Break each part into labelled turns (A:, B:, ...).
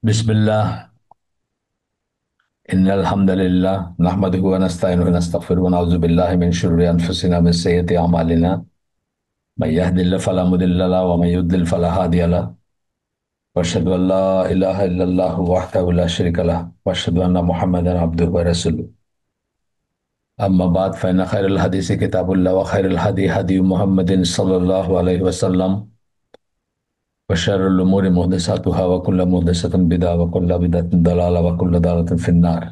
A: बिस्मिल्लाह इन्नल हम्दुलिल्लाह नहमदुहु व नस्तईनुहु व नस्तगफिरुहु व नऊज़ु बिल्लाहि मिन शुरूरि अनफुसिना व मिन सय्यिअति अमालिना मन यहदिल्लाहु फला मुदिल्ल लहु व मन युद्लिल फला हादिय लहु व अशहदु अन ला इलाहा इल्लल्लाहु वहदहु ला शरीका लहु व अशहदु अन्ना मुहम्मदन अब्दुहु व रसूलुहु अम्मा बाद फ़इन्न खैरल हदीस किताबुल्लाह व खैरल हदी हदी मुहम्मदिन सल्लल्लाहु अलैहि वसल्लम व शर्रिल उमूरि मुहदसातुहा व कुल्लु मुहदसातिन बिदअह व कुल्लु बिदअतिन दलाला व कुल्लु दलालातिन फिन्नार।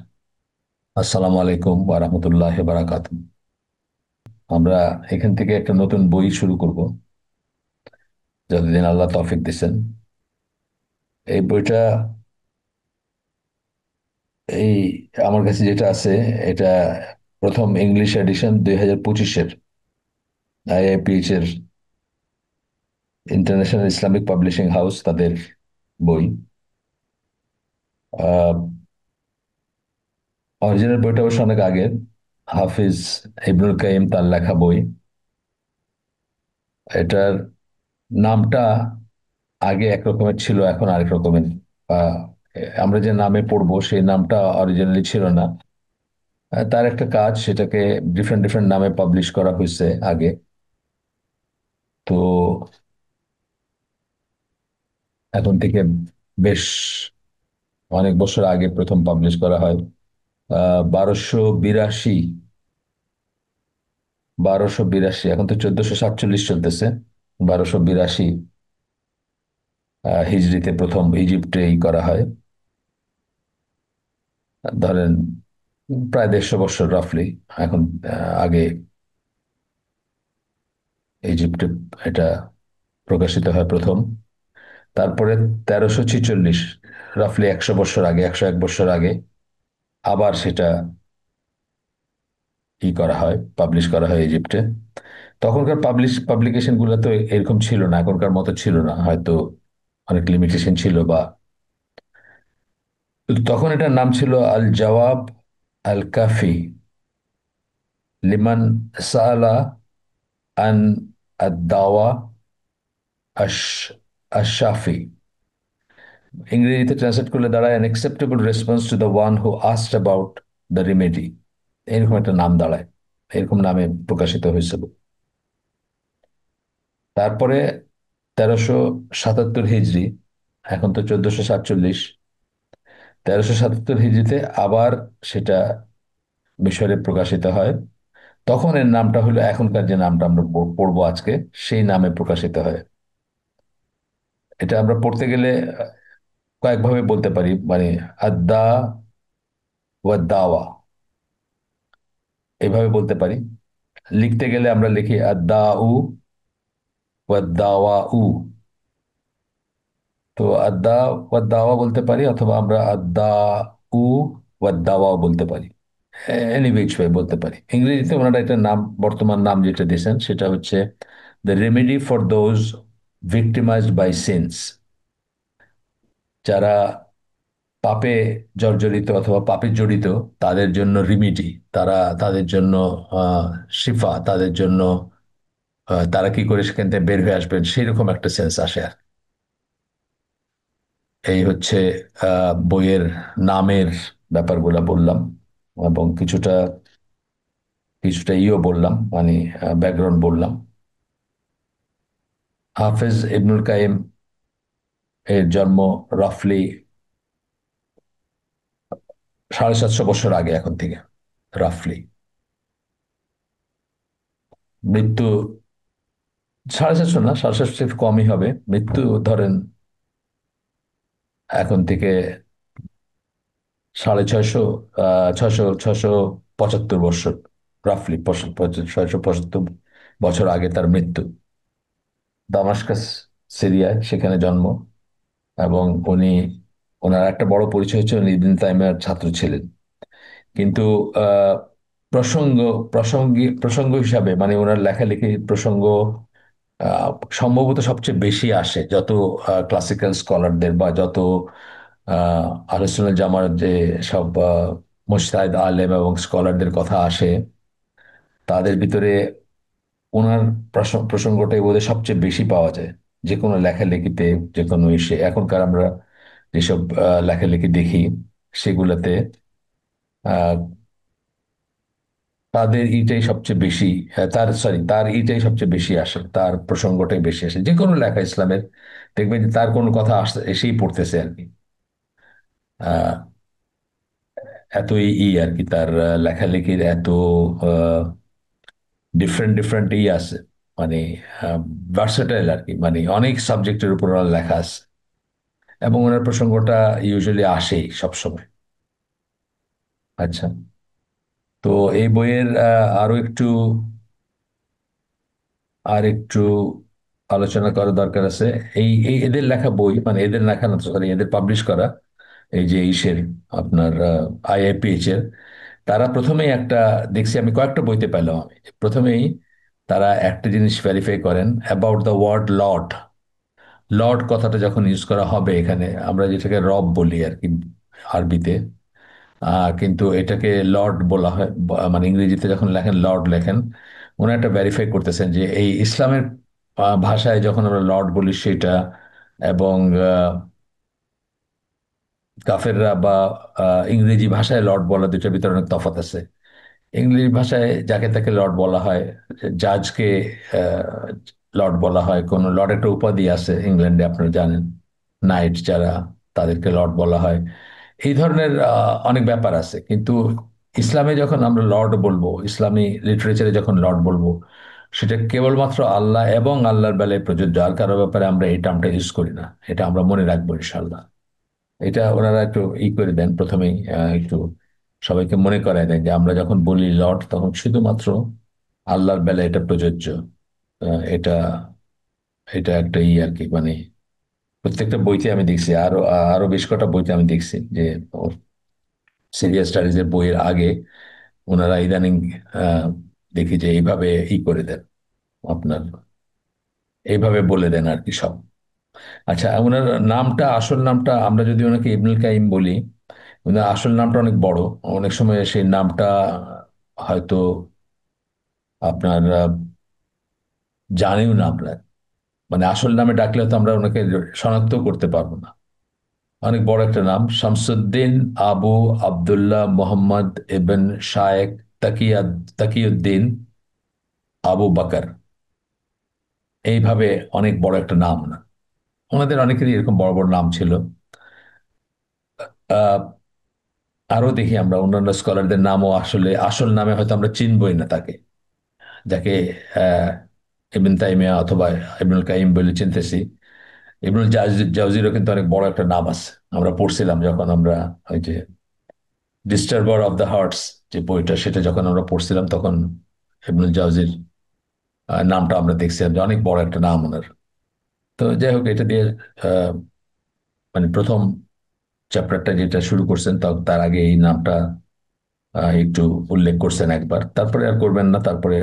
A: আসসালামু আলাইকুম ওয়া রাহমাতুল্লাহি ওয়া বারাকাতুহু। আমরা এখান থেকে একটা নতুন বই শুরু করব, যতদিন আল্লাহ তৌফিক দিচ্ছেন। এই বইটা এই আমার কাছে যেটা আছে, এটা প্রথম ইংলিশ এডিশন 2025-এর আইআইপিএইচ এর ইন্টারন্যাশনাল ইসলামিক পাবলিশিং হাউস তাদের বই। অরিজিনাল বইটা অবশ্য অনেক আগের, হাফিজ ইবনুল কাইয়িম তার লেখা বই। এটার নামটা আগে এক রকমের ছিল, এখন আরেক রকমের। আহ, আমরা যে নামে পড়বো সেই নামটা অরিজিনালি ছিল না। তার একটা কাজ, সেটাকে ডিফারেন্ট ডিফারেন্ট নামে পাবলিশ করা হয়েছে আগে। তো এখন থেকে বেশ অনেক বছর আগে প্রথম পাবলিশ করা হয়। 1282, 1282, এখন তো 1447 চলতেছে। 1282 হিজরিতে প্রথম ইজিপ্টেই করা হয়। ধরেন প্রায় 150 বছর রাফলি এখন আগে ইজিপ্টে এটা প্রকাশিত হয় প্রথম। তারপরে 1346, রাফলি 100 বছর আগে, 101 বছর আগে আবার সেটা করা হয়, পাবলিশ করা হয় ইজিপ্টে। তখনকার পাবলিকেশন গুলো তো এরকম ছিল না, এখনকার মতো ছিল না হয়তো, অনেক লিমিটেশন ছিল বা। তখন এটার নাম ছিল আল জওয়াব আল কাফি লিমান সাআলা আন আদ-দাওয়া আশ আশ-শাফি। ইংরেজিতে ট্রান্সলেট করলে দাঁড়ায় an acceptable response to the one who asked about the remedy. এরকম একটা নাম দাঁড়ায়, এরকম নামে প্রকাশিত হয়েছিল। তারপরে 1377 হিজরি, এখন তো 1447, 1377 হিজরিতে আবার সেটা মিশরে প্রকাশিত হয়। তখন এর নামটা হলো এখনকার যে নামটা আমরা পড়বো আজকে, সেই নামে প্রকাশিত হয়। এটা আমরা পড়তে গেলে কয়েকভাবে বলতে পারি, মানে আদা ওয়া দাওয়া, এইভাবে বলতে পারি। লিখতে গেলে আমরা লিখি আদা উ ওয়া দাওয়া উ। তো আদা ওয়া দাওয়া বলতে পারি, অথবা আমরা আদা উ ওয়া দাওয়া বলতে পারি। এনি উইচ ওয়ে বলতে পারি। ইংরেজিতে ওনারা একটা নাম, বর্তমান নাম যেটা দিয়েছেন সেটা হচ্ছে the remedy for those victimized by sins. যারা পাপে জর্জরিত অথবা পাপে জড়িত, তাদের জন্য রিমিডি, তারা তাদের জন্য শিফা, তাদের জন্য তারা কি করে সেখান থেকে বের হয়ে আসবেন, সেইরকম একটা সেন্স আসে আর। এই হচ্ছে বইয়ের নামের ব্যাপারগুলো বললাম, এবং কিছুটা কিছুটা বললাম, মানে ব্যাকগ্রাউন্ড বললাম। হাফেজ ইবনুল কাইম এর জন্ম রাফলি 750 বছর আগে এখন থেকে, রাফলি। মৃত্যু 750 না, 750 একটু কমই হবে। মৃত্যু ধরেন এখন থেকে 650, 675 বছর, রাফলি 675 বছর আগে তার মৃত্যু। দামাস্কাস, সিরিয়ায়, সেখানে জন্ম। এবং ওনার একটা বড় পরিচয় হচ্ছে উনি ইবনে তাইমিয়ার ছাত্র ছিলেন। কিন্তু আহ, প্রসঙ্গ প্রসঙ্গ হিসাবে, মানে ওনার লেখালেখি প্রসঙ্গ আহ, সম্ভবত সবচেয়ে বেশি আসে যত ক্লাসিক্যাল স্কলারদের বা যত আহলে সুন্নাত জামার যে সব মুজতাহিদ আলেম এবং স্কলারদের কথা আসে, তাদের ভিতরে ওনার প্রসঙ্গটাই বোধহয় সবচেয়ে বেশি পাওয়া যায় যে কোনো লেখালেখিতে, যে কোনো ইসে। এখনকার আমরা যেসব লেখালেখি দেখি সেগুলোতে আহ, তাদের ইটাই সবচেয়ে বেশি, তার ইটাই সবচেয়ে বেশি আসে, তার প্রসঙ্গটাই বেশি আসে যে কোনো লেখা ইসলামের। দেখবেন যে তার কোনো কথা এসেই পড়তেছে আর কি। আহ, এতই আর কি তার লেখালেখির এত ডিফারেন্ট ডিফারেন্ট আছে, মানে ভার্সেটাইল আর কি, মানে অনেক সাবজেক্টের উপর ওনার লেখা আছে এবং ওনার প্রসঙ্গটা ইউজুয়ালি আসেই সবসময়। আচ্ছা, তো এই বইয়ের আর একটু আলোচনা করা দরকার আছে। এই এদের লেখা বই, মানে এদের লেখা না, সরি, এদের পাবলিশ করা এই যে ইসের আপনার আইআইপিএইচ এর, তারা প্রথমেই একটা, দেখছি আমি কয়েকটা বইতে পেলাম আমি, প্রথমেই তারা একটা জিনিস ভেরিফাই করেন about the word lord. Lord কথাটা যখন ইউজ করা হবে এখানে, আমরা যেটাকে রব বলি আর কি আরবিতে, কিন্তু এটাকে লর্ড বলা হয়, মানে ইংরেজিতে যখন লেখেন লর্ড লেখেন, উনি একটা ভেরিফাই করতেছেন যে এই ইসলামের ভাষায় যখন আমরা লর্ড বলি সেটা, এবং কাফেররা বা ইংরেজি ভাষায় লর্ড বলা, দুটার ভিতরে অনেক তফাৎ আছে। ইংরেজি ভাষায় যাকে তাকে লর্ড বলা হয়, জাজকে লর্ড বলা হয়, কোন লর্ড একটা উপাধি আছে ইংল্যান্ডে আপনারা জানেন, নাইট যারা, তাদেরকে লর্ড বলা হয়। এই ধরনের অনেক ব্যাপার আছে, কিন্তু ইসলামে যখন আমরা লর্ড বলবো, ইসলামী লিটারেচারে যখন লর্ড বলবো, সেটা কেবলমাত্র আল্লাহ এবং আল্লাহর বেলায় প্রযোজ্য, আর কারো ব্যাপারে আমরা এই টার্মটা ইউজ করি না। এটা আমরা মনে রাখবো ইনশাল্লাহ। এটা ওনারা একটু করে দেন প্রথমেই, একটু সবাইকে মনে করায় দেন যে আমরা যখন বলি লর্ড তখন শুধুমাত্র আল্লাহর বেলায় এটা প্রযোজ্য। এটা এটা একটা আর কি, মানে প্রত্যেকটা বইতে আমি দেখছি, আরো আরো বেশ কটা বইতে আমি দেখছি যে সিরিয়াস স্টাডিজ এর বইয়ের আগে ওনারা ইদানিং আহ, দেখি যে এইভাবে করে দেন আপনার, এইভাবে বলে দেন আর কি সব। আচ্ছা, ওনার নামটা, আসল নামটা, আমরা যদি ওনাকে ইবনুল কাইম বলি, ওনার আসল নামটা অনেক বড়। অনেক সময় সেই নামটা হয়তো আপনার জানিও না আপনার, মানে আসল নামে ডাকলে তো আমরা ওনাকে শনাক্ত করতে পারবো না। অনেক বড় একটা নাম, শামসুদ্দিন আবু আব্দুল্লাহ মোহাম্মদ ইবন শায়েক তাকিয়া তাকিউদ্দিন আবু বাকর, এইভাবে অনেক বড় একটা নাম না। ওনাদের অনেকেরই এরকম বড় বড় নাম ছিল। আহ আরো দেখি আমরা অন্যান্য স্কলারদের নামও আসলে আসল নামে হয়তো আমরা চিনবই না তাকে, যাকে আহ ইবন তাইমিয়া অথবা ইবনুল কাইম বলে চিনতেছি। ইবনুল জাউজিরও কিন্তু অনেক বড় একটা নাম আছে, আমরা পড়ছিলাম যখন আমরা ওই যে ডিস্টার্বার অফ দ্য হার্টস যে বইটা, সেটা যখন আমরা পড়ছিলাম তখন ইবনুল জাউজির নামটা আমরা দেখছিলাম যে অনেক বড় একটা নাম ওনার। তো যাই হোক, এটা দিয়ে আহ, মানে প্রথম চ্যাপ্টারটা যেটা শুরু করছেন, তার আগে এই নামটা একটু উল্লেখ করছেন একবার, তারপরে আর করবেন না, তারপরে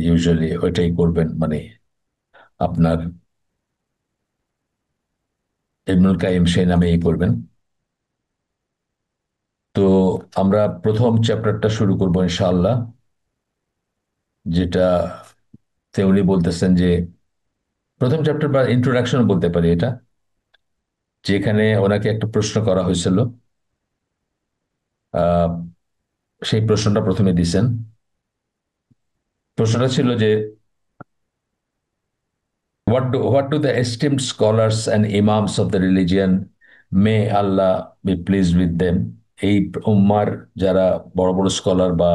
A: ইউজুয়ালি ওইটাই করবেন, মানে আপনার ইবনুল কাইম সেই নামেই করবেন। তো আমরা প্রথম চ্যাপ্টারটা শুরু করবো ইনশাআল্লাহ, যেটা উনি বলতেছেন যে প্রথম চ্যাপ্টার বা ইন্ট্রোডাকশন বলতে পারি এটা, যেখানে ওনাকে একটা প্রশ্ন করা হয়েছিল। আহ, সেই প্রশ্নটা প্রথমে দিছেন। প্রশ্নটা ছিল যে what do the esteemed scholars and imams of the religion, may Allah be pleased with them, এই উম্মার যারা বড় বড় স্কলার বা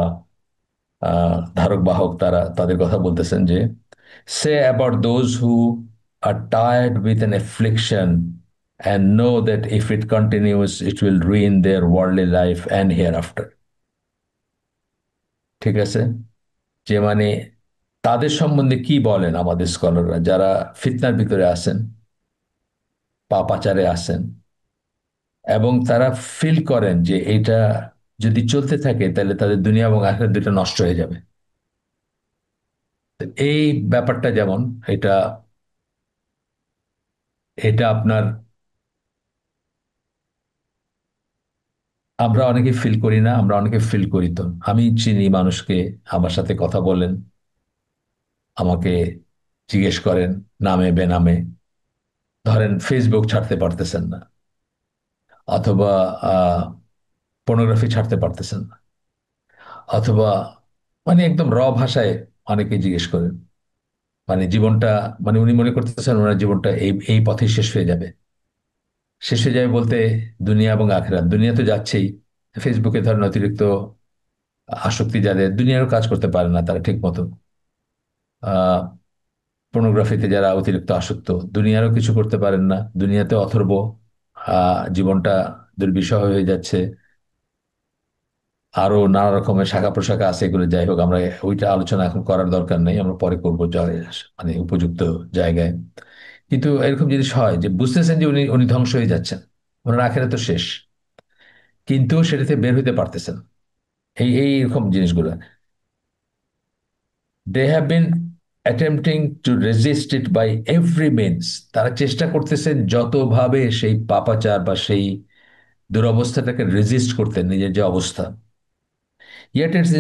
A: ধারক বাহক, তাদের কথা বলতেছেন যে say about those who are tired with an affliction and know that if it continues it will ruin their worldly life and hereafter। ঠিক আছে, যে মানে তাদের সম্বন্ধে কি বলেন আমাদের স্কলাররা, যারা ফিতনার ভিতরে আছেন, পাপাচারে আছেন, এবং তারা ফিল করেন যে এটা যদি চলতে থাকে তাহলে তাদের দুনিয়া এবং আখিরাত দুটো নষ্ট হয়ে যাবে। তো এই ব্যাপারটা যেমন, এটা এটা আপনার, আমরা অনেকে ফিল করি না, আমরা অনেকে ফিল করি। তো আমি চিনি মানুষকে, আমার সাথে কথা বলেন, আমাকে জিজ্ঞেস করেন নামে বেনামে, ধরেন ফেসবুক ছাড়তে পারতেছেন না, অথবা পর্নোগ্রাফি ছাড়তে পারতেছেন না, অথবা মানে একদম ভাষায় অনেকে জিজ্ঞেস করেন, মানে জীবনটা, মানে উনি মনে করতেছেন ওনার জীবনটা এই এই পথে শেষ হয়ে যাবে। শেষ হয়ে যাবে বলতে দুনিয়া এবং আখিরাত। দুনিয়া তো যাচ্ছেই, ফেসবুকে ধরেন অতিরিক্ত আসক্তি, যাদের দুনিয়ারও কাজ করতে পারে না তারা ঠিক মতো, পর্নোগ্রাফিতে যারা অতিরিক্ত আসক্ত, দুনিয়ারও কিছু করতে পারেন না, দুনিয়াতে অথর্ব, জীবনটা দুর্বিষহ হয়ে যাচ্ছে। আরো নানা রকমের শাখা প্রশাখা আছে, এগুলো যাই হোক, আমরা ওইটা আলোচনা এখন করার দরকার নেই, আমরা পরে করবো মানে উপযুক্ত জায়গায়। কিন্তু এরকম জিনিস হয় যে বুঝতেছেন যে উনি উনি ধ্বংস হয়ে যাচ্ছেন, ওনার আখেরা তো শেষ, কিন্তু সেটাতে বের হইতে পারতেছেন। এই এই এরকম জিনিসগুলো, they have been attempting to resist it by every means. তারা চেষ্টা করতেছেন যতভাবে সেই পাপাচার বা সেই দুরবস্থাটাকে রেজিস্ট করতে, নিজের যে অবস্থা। Yet its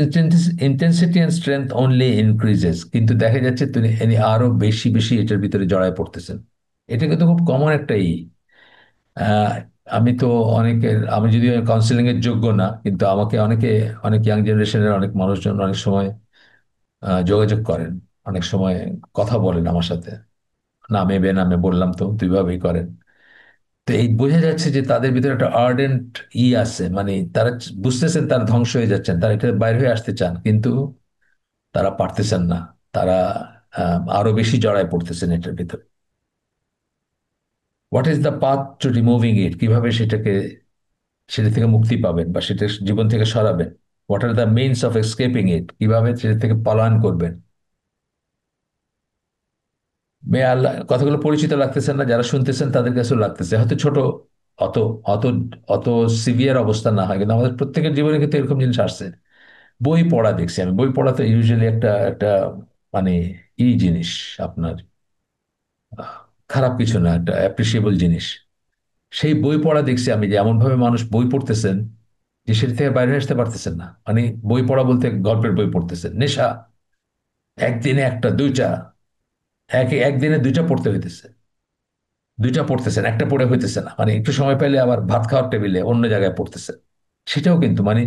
A: intensity and strength only increases, কিন্তু দেখা যাচ্ছে তিনি ইনি আরো বেশি বেশি এটার ভিতরে জড়ায় পড়তেছেন। এটা কিন্তু খুব কমন একটাই। আহ, আমি তো অনেকের, আমি যদিও কাউন্সিলিং এর যোগ্য না, কিন্তু আমাকে অনেকে, অনেক ইয়াং জেনারেশনের অনেক মানুষজন অনেক সময় যোগাযোগ করেন, অনেক সময় কথা বলেন আমার সাথে, নামে বেনামে বললাম তো দুইভাবেই করেন। তো এই বোঝা যাচ্ছে যে তাদের ভিতরে একটা আর্ডেন্ট আছে, মানে তারা বুঝতেছেন তারা ধ্বংস হয়ে যাচ্ছেন, তারা এটা বাইরে হয়ে আসতে চান, কিন্তু তারা পারতেছেন না। তারা আরো বেশি জড়ায় পড়তেছেন এটার ভিতরে। What is the path to removing it? কিভাবে সেটাকে, সেটা থেকে মুক্তি পাবেন বা সেটা জীবন থেকে সরাবেন? What are the means of escaping it? কিভাবে সেটা থেকে পলায়ন করবেন? মেয়ে আল্লাহ, কথাগুলো পরিচিত লাগতেছেন না? যারা শুনতেছেন তাদের কাছেও লাগতেছে হয়তো ছোট, অত অত অত সিভিয়ার অবস্থা না হয়, কিন্তু আমাদের প্রত্যেকের জীবনে কিন্তু এরকম জিনিস আসছে। বই পড়া দেখছি আমি, বই পড়া তো ইউজুয়ালি একটা একটা মানে জিনিস আপনার, আহ, খারাপ কিছু না, একটা অ্যাপ্রিসিয়েবল জিনিস। সেই বই পড়া দেখছি আমি যে এমন ভাবে মানুষ বই পড়তেছেন যে সেটা থেকে বাইরে আসতে পারতেছেন না। মানে বই পড়া বলতে গল্পের বই পড়তেছেন, নেশা, একদিনে একটা দুইটা, একদিনে দুইটা পড়তে হইতেছে, দুইটা পড়তেছেন, একটা পড়ে হইতেছে না, মানে একটু সময় পেলে আবার ভাত খাওয়ার টেবিলে অন্য জায়গায় পড়তেছে। সেটাও কিন্তু মানে,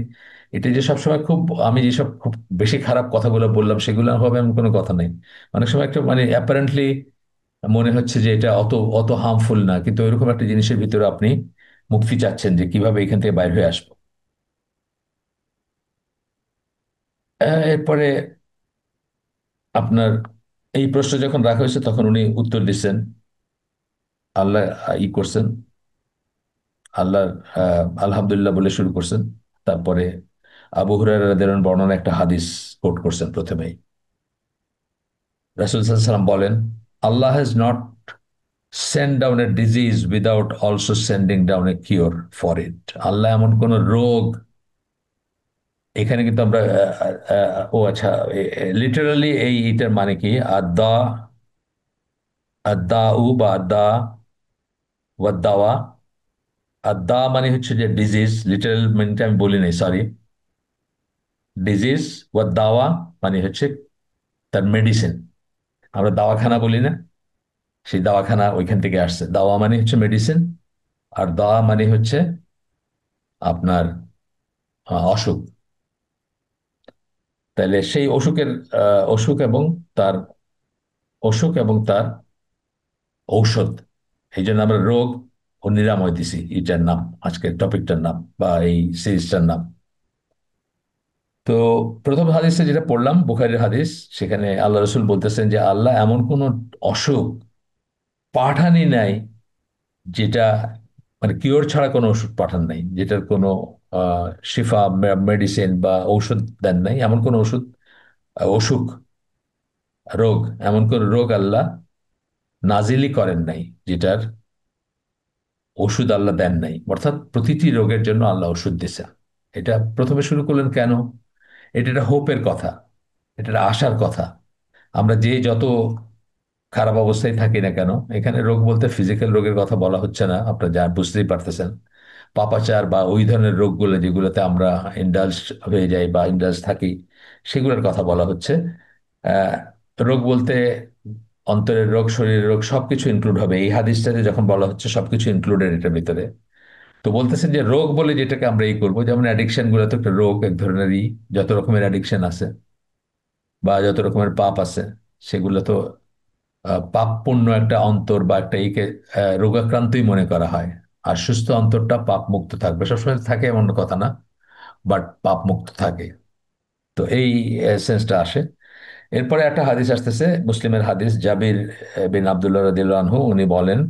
A: এটা যে সবসময় খুব, আমি যেসব খুব বেশি খারাপ কথাগুলো বললাম সেগুলো হবে এমন কোনো কথা নেই। অনেক সময় একটা মানে অ্যাপারেন্টলি মনে হচ্ছে যে এটা অত অত হার্মফুল না, কিন্তু ওইরকম একটা জিনিসের ভিতরে আপনি মুক্তি চাচ্ছেন যে কিভাবে এখান থেকে বাইরে হয়ে আসবো। এরপরে আপনার এই প্রশ্ন যখন রাখা হয়েছে তখন উনি উত্তর দিচ্ছেন, আল্লাহ করছেন, আল্লাহ আলহামদুলিল্লাহ বলে শুরু করছেন। তারপরে আবু হুরায়রা রাদিয়াল্লাহু আনহু বর্ণনা একটা হাদিস কোট করছেন প্রথমেই। রাসূল সাল্লাল্লাহু আলাইহি ওয়াসাল্লাম বলেন, Allah has not send down a disease without also sending down a cure for it. Allah এমন কোন রোগ, এখানে কিন্তু আমরা ও আচ্ছা, লিটারালি এই এটার মানে কি, আদা, আদা উ বা আদা ওয়াদ্দাওয়া। আদা মানে হচ্ছে যে ডিজিজ, লিটারাল মিনটা আমি বলি নাই, সরি। ডিজিজ ওয়াদ্দাওয়া মানে হচ্ছে তার মেডিসিন। আমরা দাওয়াখানা বলি না, সেই দাওয়াখানা ওইখান থেকে আসছে। দাওয়া মানে হচ্ছে মেডিসিন, আর দাওয়া মানে হচ্ছে আপনার অসুখ। তাহলে সেই অসুখের অসুখ এবং তার, অসুখ এবং তার ঔষধ, এই জন্য আমরা রোগ ও নিরাময় দিছি এটার নাম, আজকের টপিকটার নাম বা এই সিরিজটার নাম। তো প্রথম হাদিসে যেটা পড়লাম বুখারীর হাদিস, সেখানে আল্লাহ রসুল বলতেছেন যে আল্লাহ এমন কোন অসুখ পাঠানি নাই যেটা, মানে কিওর ছাড়া কোনো ওষুধ পাঠান নাই, যেটার কোনো আহ, শিফা, মেডিসিন বা ঔষধ দেন নাই, এমন কোন ওষুধ, অসুখ, রোগ, এমন কোন রোগ আল্লাহ নাজিলই করেন নাই যেটার ওষুধ আল্লাহ দেন নাই। অর্থাৎ প্রতিটি রোগের জন্য আল্লাহ ওষুধ দিয়েছেন। এটা প্রথমে শুরু করলেন কেন? এটা একটা হোপের কথা, এটা একটা আশার কথা। আমরা যে যত খারাপ অবস্থায় থাকি না কেন, এখানে রোগ বলতে ফিজিক্যাল রোগের কথা বলা হচ্ছে না, আপনারা যা বুঝতেই পারতেছেন। পাপাচার বা ওই ধরনের রোগগুলো যেগুলোতে আমরা ইন্ডালজ হয়ে যাই বা ইন্ডালজ থাকি, সেগুলোর কথা বলা হচ্ছে। আহ, রোগ বলতে অন্তরের রোগ, শরীরের রোগ, সবকিছু ইনক্লুড হবে। এই হাদিসটাতে যখন বলা হচ্ছে সবকিছু ইনক্লুডেড এটার ভিতরে। তো বলতেছেন যে রোগ বলে যেটাকে আমরা এই করবো, যেমন অ্যাডিকশন গুলো তো একটা রোগ, এক ধরনেরই। যত রকমের অ্যাডিকশন আছে বা যত রকমের পাপ আছে, সেগুলো তো পাপ পূর্ণ একটা অন্তর বা একটা একে রোগাক্রান্তই মনে করা হয়। আর সুস্থ অন্তরটা পাপ মুক্ত থাকবে, সবসময় থাকে এমন কথা না, বাট পাপ মুক্ত থাকে। তো এই সেন্সটা আসে। এরপরে একটা হাদিস আসতেছে, মুসলিমের হাদিস, জাবির বিন আব্দুল্লাহ রাদিয়াল্লাহু আনহু, উনি বলেন,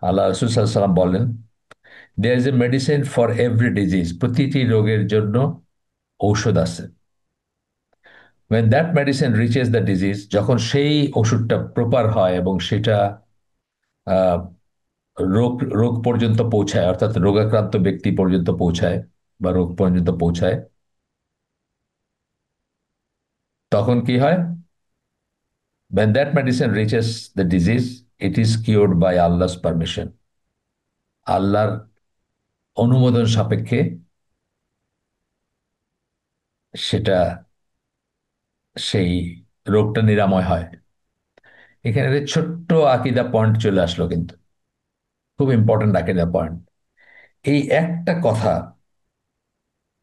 A: আল্লাহ রসুল সাল্লাল্লাহু আলাইহি ওয়াসাল্লাম বলেন, there is a medicine for every disease, প্রতিটি রোগের জন্য ঔষধ আছে। when that medicine reaches the disease, যখন সেই ওষুধটা প্রপার হয় এবং সেটা আহ, রোগ রোগ পর্যন্ত পৌঁছায়, অর্থাৎ রোগাক্রান্ত ব্যক্তি পর্যন্ত পৌঁছায় বা রোগ পর্যন্ত পৌঁছায়, তখন কি হয়? when that medicine reaches the disease, it is cured by Allah's permission, আল্লাহর অনুমোদন সাপেক্ষে সেটা, সেই রোগটা নিরাময় হয়। এখানে একটা ছোট্ট আকিদা পয়েন্ট চলে আসলো কিন্তু, খুব ইম্পর্টেন্ট আকিদা পয়েন্ট। এই একটা কথা,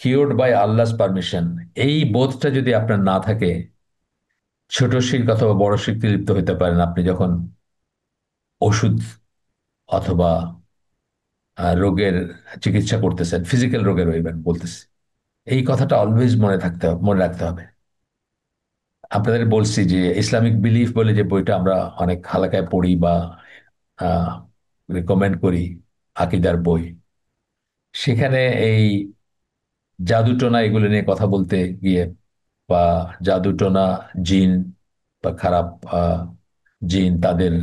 A: কিওর্ড বাই আল্লাহস পারমিশন, এই বোধটা যদি আপনার না থাকে, ছোট শিরক অথবা বড় শিরকে লিপ্ত হতে পারেন আপনি যখন ওষুধ অথবা রোগের চিকিৎসা করতেছেন, ফিজিক্যাল রোগের ইভেন বলতেছি। এই কথাটা অলওয়েজ মনে থাকতে হবে, মনে রাখতে হবে। আপনাদের বলছি যে ইসলামিক বিলিফ বলে যে বইটা আমরা অনেক হালকায় পড়ি বা রেকমেন্ড করি, আকিদার বই, সেখানে এই জাদুটোনা এগুলো নিয়ে কথা বলতে গিয়ে, বা জাদুটোনা, জিন বা খারাপ জিন তাদের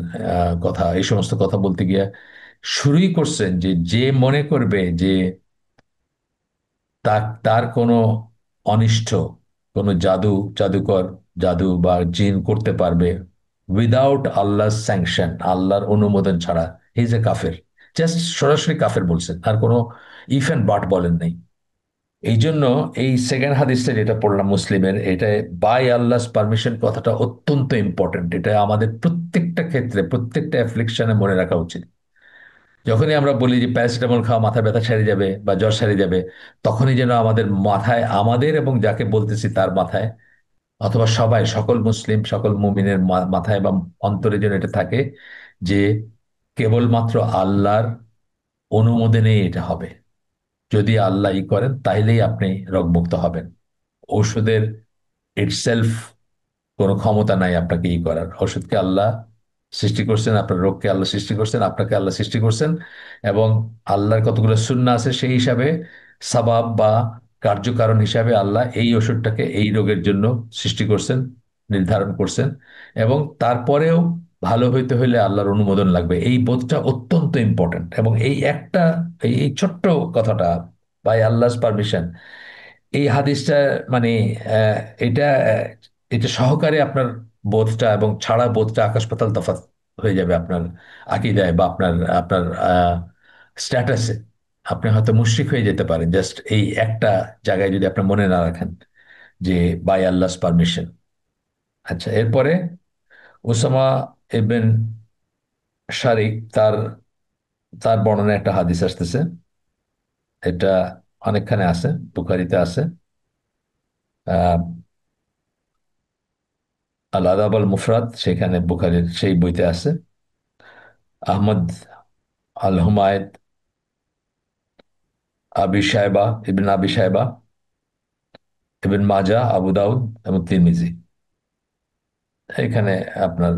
A: কথা, এই সমস্ত কথা বলতে গিয়ে শুরুই করছেন যে যে মনে করবে যে তার তার কোনো অনিষ্ট, কোনো জাদুকর, জাদু বা জিন করতে পারবে উইদাউট আল্লাহর স্যাংশন, আল্লাহর অনুমোদন ছাড়া, হি ইজ এ কাফের। জাস্ট সরাসরি কাফের বলছেন, আর কোনো ইফ অ্যান্ড বাট বলেন নাই। এই জন্য এই সেকেন্ড হাদিসটা যেটা পড়লাম মুসলিমের, এটা বাই আল্লাহস পারমিশন কথাটা অত্যন্ত ইম্পর্টেন্ট। এটা আমাদের প্রত্যেকটা ক্ষেত্রে, প্রত্যেকটা অ্যাফ্লিকশনে মনে রাখা উচিত। যখনই আমরা বলি যে প্যারাসিটামল খাওয়া মাথা ব্যথা সেরে যাবে বা জ্বর সেরে যাবে, তখনই যেন আমাদের মাথায়, আমাদের এবং যাকে বলতেছি তার মাথায়, অথবা সবাই, সকল মুসলিম, সকল মুমিনের মাথায় বা অন্তরে যেন এটা থাকে যে কেবলমাত্র আল্লাহর অনুমোদনেই এটা হবে। যদি আল্লাহ করেন তাইলেই আপনি রোগমুক্ত হবেন। ঔষধের ইটসেলফ কোনো ক্ষমতা নাই আপনাকে করার। ওষুধকে আল্লাহ সৃষ্টি করছেন, আপনার রোগকে আল্লাহ সৃষ্টি করছেন, আপনাকে আল্লাহ সৃষ্টি করছেন, এবং আল্লাহর কতগুলো সুন্নাহ আছে সেই হিসাবে, সাবাব বা কার্যকারণ হিসাবে আল্লাহ এই ওষুধটাকে এই রোগের জন্য সৃষ্টি করছেন, নির্ধারণ করছেন। এবং তারপরেও ভালো হইতে হলে আল্লাহর অনুমোদন লাগবে, এই বোধটা অত্যন্ত ইম্পর্ট্যান্ট। এবং এই একটা, এই ছোট্ট কথাটা, বাই আল্লাহস পারমিশন, এই হাদিসটা মানে আহ, এটা এটা সহকারে আপনার বোধটা এবং ছাড়া বোধটা আকাশ পাতাল তফাৎ হয়ে যাবে আপনার আকীদায় বা আপনার আপনার স্ট্যাটাসে। আপনি হয়তো মুশরিক হয়ে যেতে পারেন জাস্ট এই একটা জায়গায় যদি আপনি মনে না রাখেন যে বাই আল্লাহস পারমিশন। আচ্ছা, এরপরে ওসামা ইবনে শারিক, তার তার বর্ণনায় একটা হাদিস আসতেছে। এটা অনেকখানে আছে, বুখারীতে আছে, আহ আল আদাব আল মুফরাদ, সেখানে বুখারীর সেই বইতে আছে। আহমদ আল হুমায়দ, আবি সাহেবা, ইবন মাজা, আবু দাউদ এবং তিরমিজি, এখানে আপনার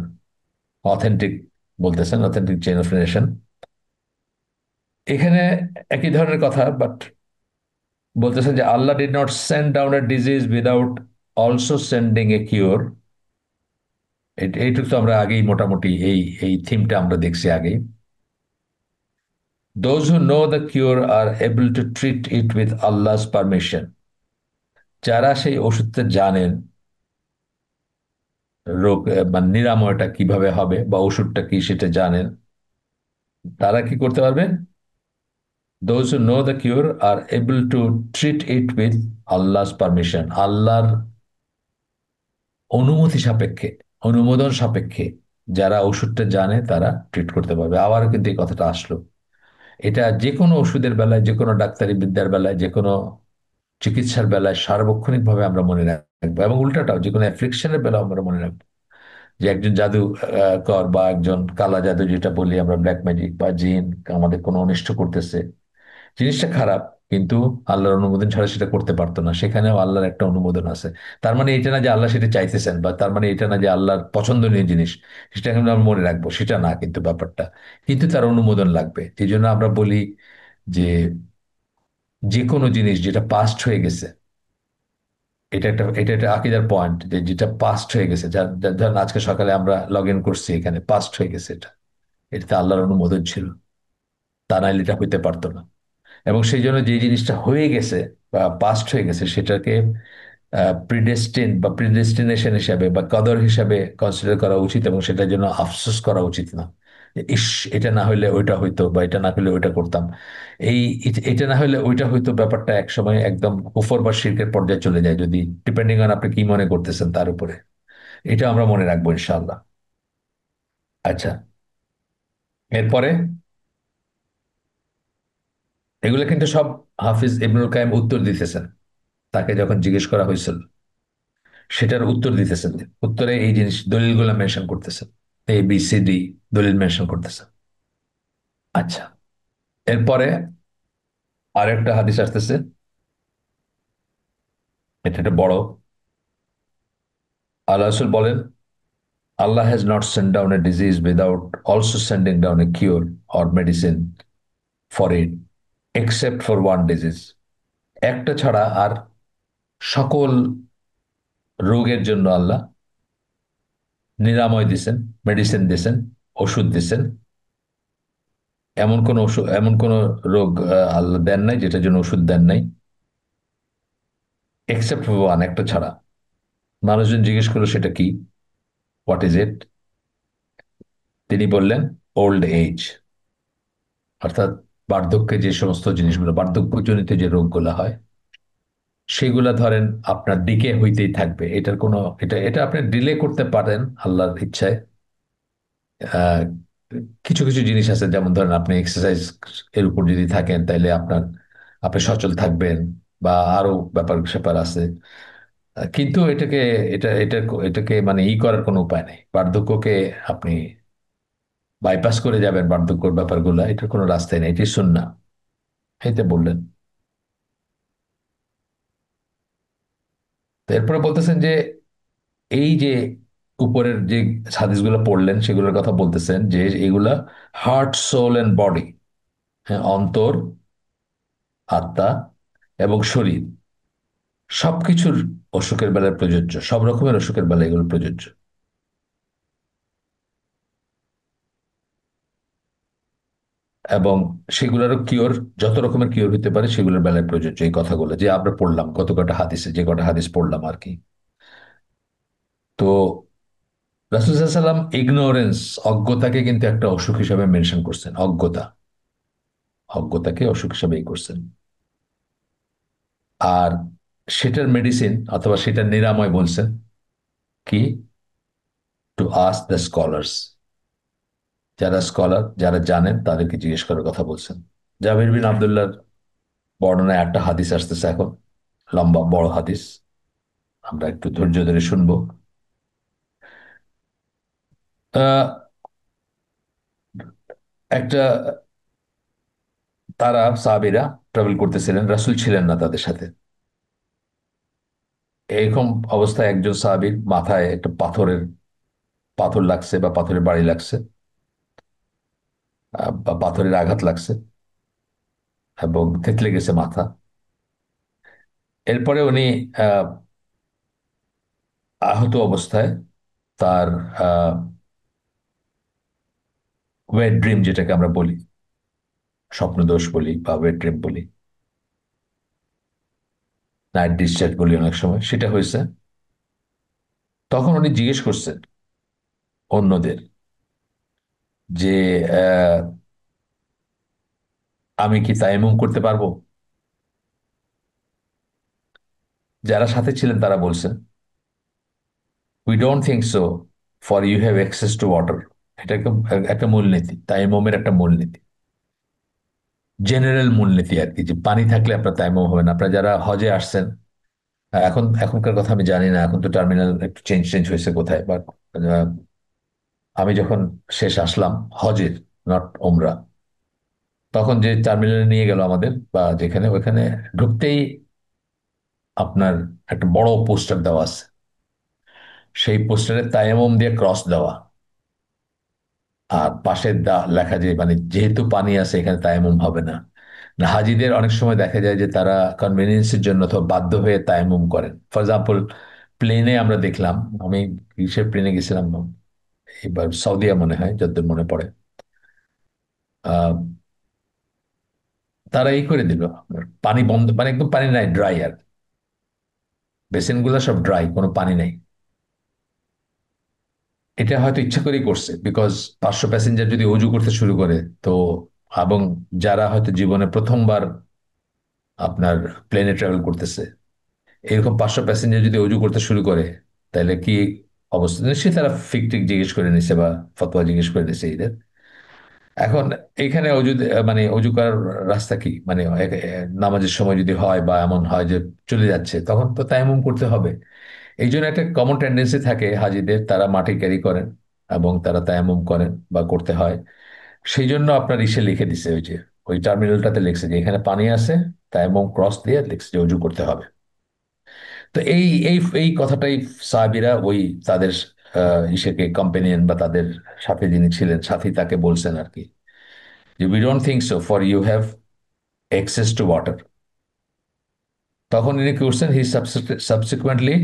A: অথেন্টিক বলতেছেন, অথেন্টিক চেইন অফ রিলেশন। এখানে একই ধরনের কথা, বাট বলতেছেন যে Allah did not send down a disease without also sending a cure. এইটুকু তো আমরা আগেই মোটামুটি এই এই থিমটা আমরা দেখছি আগেই। Those who know the cure R able to treat it with আল্লাহস permission, যারা সেই ওষুধটা জানেন, রোগ মানে নিরাময়টা কিভাবে হবে বা ওষুধটা কি সেটা জানেন, তারা কি করতে পারবে? Those who know the cure R able to treat it with আল্লাহস permission, আল্লাহর অনুমতি সাপেক্ষে, অনুমোদন সাপেক্ষে যারা ওষুধটা জানে তারা ট্রিট করতে পারবে। আবার কিন্তু এই কথাটা আসলো এটা যে কোনো ওষুধের বেলায়, যে কোনো ডাক্তারি বিদ্যার বেলায়, যে কোনো চিকিৎসার বেলায় সার্বক্ষণিকভাবে আমরা মনে রাখবো, এবং উল্টাটাও যে কোনো অ্যাফ্লিকশনের বেলাও আমরা মনে রাখবো যে একজন জাদু কর বা একজন কালা জাদু, যেটা বলি আমরা ব্ল্যাক ম্যাজিক বা জিন, আমাদের কোনো অনিষ্ট করতেছে, জিনিসটা খারাপ, কিন্তু আল্লাহর অনুমোদন ছাড়া সেটা করতে পারতো না, সেখানেও আল্লাহর একটা অনুমোদন আছে। তার মানে এটা না যে আল্লাহ সেটা চাইতেছেন, বা তার মানে এটা না যে আল্লাহর পছন্দনীয় জিনিস সেটা কিন্তু আমরা মনে রাখবো, সেটা না কিন্তু ব্যাপারটা। কিন্তু তার অনুমোদন লাগবে, এই জন্য আমরা বলি যে যে কোনো জিনিস যেটা পাস্ট হয়ে গেছে, এটা একটা আকিদার পয়েন্ট, যে যেটা পাস্ট হয়ে গেছে, ধরেন আজকে সকালে আমরা লগ ইন করছি, এখানে পাস্ট হয়ে গেছে, এটাতে আল্লাহর অনুমোদন ছিল, তা নাহলে এটা হইতে পারতো না। এবং সেই জন্য যে জিনিসটা হয়ে গেছে বা পাস্ট হয়ে গেছে, সেটাকে প্রিডেস্টিন বা প্রিডেস্টিনেশন হিসাবে বা কদর হিসাবে কনসিডার করা উচিত, এবং সেটার জন্য আফসোস করা উচিত না যে ইস, এটা না হলে ওইটা হইতো, বা এটা না হলে ওইটা করতাম। এই এটা না হলে ওইটা হইতো ব্যাপারটা একসময় একদম কুফর বা শিরকের পর্যায়ে চলে যায়, যদি ডিপেন্ডিং অন আপনি কি মনে করতেছেন তার উপরে। এটা আমরা মনে রাখবো ইনশাআল্লাহ। আচ্ছা, এরপরে এগুলো কিন্তু সব হাফিজ ইবনুল কাইম উত্তর দিতেছেন, তাকে যখন জিজ্ঞেস করা হয়েছিল সেটার উত্তর দিতেছেন, উত্তরে এই জিনিস দলিলগুলো মেনশন করতেছেন, ABCD দলিল মেনশন করতেছেন। আচ্ছা, এরপরে আরেকটা হাদিস আসতেছে, এটা একটা বড়। আল্লাহ রাসূল বলেন, Allah has not send down a disease without also sending down a cure or medicine for it, except for one disease. একটা ছাড়া আর সকল রোগের জন্য আল্লাহ নিরাময় দিছেন, মেডিসিন দিছেন, ওষুধ দিছেন। এমন কোন ওষুধ, এমন কোন রোগ আল্লাহ দেন নাই যেটার জন্য ওষুধ দেন নাই, এক্সেপ্ট ওয়ান, একটা ছাড়া। মানুষজন জিজ্ঞেস করলো সেটা কি, হোয়াট ইজ ইট? তিনি বললেন, ওল্ড এজ, অর্থাৎ বার্ধক্যে যে সমস্ত জিনিসগুলো, বার্ধক্যজনিত যে রোগগুলো হয়, সেগুলা ধরেন আপনার দিকে হইতেই থাকবে, এটার কোনো, এটা এটা আপনি ডিলে করতে পারেন আল্লাহর ইচ্ছায়। আহ, কিছু কিছু জিনিস আছে, যেমন ধরেন আপনি এক্সারসাইজ এর উপর যদি থাকেন তাহলে আপনি সচল থাকবেন, বা আরো ব্যাপার স্যাপার আছে। কিন্তু এটাকে মানে করার কোনো উপায় নেই, বার্ধক্যকে আপনি বাইপাস করে যাবেন, বার্ধক্যর ব্যাপারগুলো, এটার কোনো রাস্তাই নেই, এটি সুন্নাহ। এইটা বললেন। তো এরপরে বলতেছেন যে এই যে উপরের যে হাদিসগুলো পড়লেন সেগুলোর কথা বলতেছেন, যে এগুলা হার্ট, সোল এন্ড বডি, হ্যাঁ, অন্তর, আত্মা এবং শরীর, সবকিছুর অসুখের বেলায় প্রযোজ্য, সব রকমের অসুখের বেলায় এগুলো প্রযোজ্য। এবং সেগুলোরও কিওর, যত রকমের কিওর হতে পারে সেগুলোর বেলায় প্রযোজ্য, এই কথাগুলো যে আমরা পড়লাম, কত কটা হাদিসে, যে কটা হাদিস পড়লাম আর কি। তো রাসূল সাল্লাল্লাহু আলাইহি ওয়াসাল্লাম ইগনোরেন্স, অজ্ঞতাকে কিন্তু একটা অসুখ হিসাবে মেনশন করছেন, অজ্ঞতাকে অসুখ হিসাবেই করছেন। আর সেটার মেডিসিন অথবা সেটার নিরাময় বলছেন কি, টু আস্ক দ্য স্কলার্স, যারা স্কলার, যারা জানেন তাদেরকে জিজ্ঞেস করার কথা বলছেন। জাবির বিন আব্দুল্লাহর বর্ণনায় একটা হাদিস আসতেছে এখন, লম্বা বড় হাদিস, আমরা একটু ধৈর্য ধরে শুনবো। আহ, একটা, তারা সাহাবীরা ট্রাভেল করতেছিলেন, রাসূল ছিলেন না তাদের সাথে। এরকম অবস্থায় একজন সাহাবীর মাথায় একটা পাথর লাগছে, বা পাথরের বাড়ি লাগছে, বা পাথরের আঘাত লাগছে, এবং থেতলে গেছে মাথা। এরপরে উনি আহ, আহত অবস্থায় তার ওয়েট ড্রিম, যেটাকে আমরা বলি স্বপ্নদোষ বলি বা ওয়েট ড্রিম বলি, নাইট ডিসচার্জ বলি অনেক সময়, সেটা হয়েছে। তখন উনি জিজ্ঞেস করছেন অন্যদের যে আহ, আমি কি তায়াম্মুম করতে পারবো? যারা সাথে ছিলেন তারা বলছেন, we don't think so, for you have access to water. এটা একটা একটা মূলনীতি, তায়াম্মুমের একটা মূলনীতি। জেনারেল মূলনীতি আর কি, যে পানি থাকলে আপনার তায়াম্মুম হবে না। আপনারা যারা হজে আসছেন, এখন এখনকার কথা আমি জানি না, এখন তো টার্মিনাল একটু চেঞ্জ চেঞ্জ হয়েছে কোথায়, বাট আমি যখন শেষ আসলাম হজের, নট ওমরা, তখন যে টার্মিনালে নিয়ে গেল আমাদের বা যেখানে, ওখানে ঢুকতেই আপনার একটা বড় পোস্টার দেওয়া আছে। সেই পোস্টারে তায়াম্মুম দিয়ে ক্রস দেওয়া, আর পাশে লেখা যে মানে যেহেতু পানি আছে এখানে তায়াম্মুম হবে না। না, হাজিদের অনেক সময় দেখা যায় যে তারা কনভেনিয়েন্সের জন্য অথবা বাধ্য হয়ে তায়াম্মুম করেন। ফর এক্সাম্পল, প্লেনে আমরা দেখলাম, আমি কিসের প্লেনে গেছিলাম, এবার সৌদিয়া মনে হয় যতদূর মনে পড়ে, আহ তারা এই করে দিল, আপনার পানি বন্ধ, মানে একদম পানি নাই, ড্রাই, আর বেসিন গুলো সব ড্রাই, কোনো পানি নাই। এটা হয়তো ইচ্ছা করেই করছে, বিকজ 500 প্যাসেঞ্জার যদি অজু করতে শুরু করে, তো এবং যারা হয়তো জীবনে প্রথমবার আপনার প্লেনে ট্রাভেল করতেছে, এরকম 500 প্যাসেঞ্জার যদি অজু করতে শুরু করে, তাহলে কি অবস্থা, নিশ্চয়ই তারা ফিক জিজ্ঞেস করে নিছে বা ফতোয়া জিজ্ঞেস করে নিছে এদের। এখন এইখানে অজু মানে অজু করার রাস্তা কি, মানে নামাজের সময় যদি হয় বা এমন হয় যে চলে যাচ্ছে, তখন তো তায়াম্মুম করতে হবে। এই জন্য একটা কমন টেন্ডেন্সি থাকে হাজিদের, তারা মাটি ক্যারি করেন এবং তারা তায়াম্মুম করেন বা করতে হয়। সেই জন্য আপনার ইসে লিখে দিছে, ওই যে ওই টার্মিনালটাতে লিখছে যে এখানে পানি আছে, তায়াম্মুম ক্রস দিয়ে লিখছে যে অজু করতে হবে। তো এই এই এই কথাটাই সাহাবীরা ওই তাদের ইসেকে কম্পেনিয়ন বা তাদের সাথে যিনি ছিলেন সাথী তাকে বলছেন আর কি, যে we don't think so, for you have access to water. তখন ইনি কি করছেন, he subsequently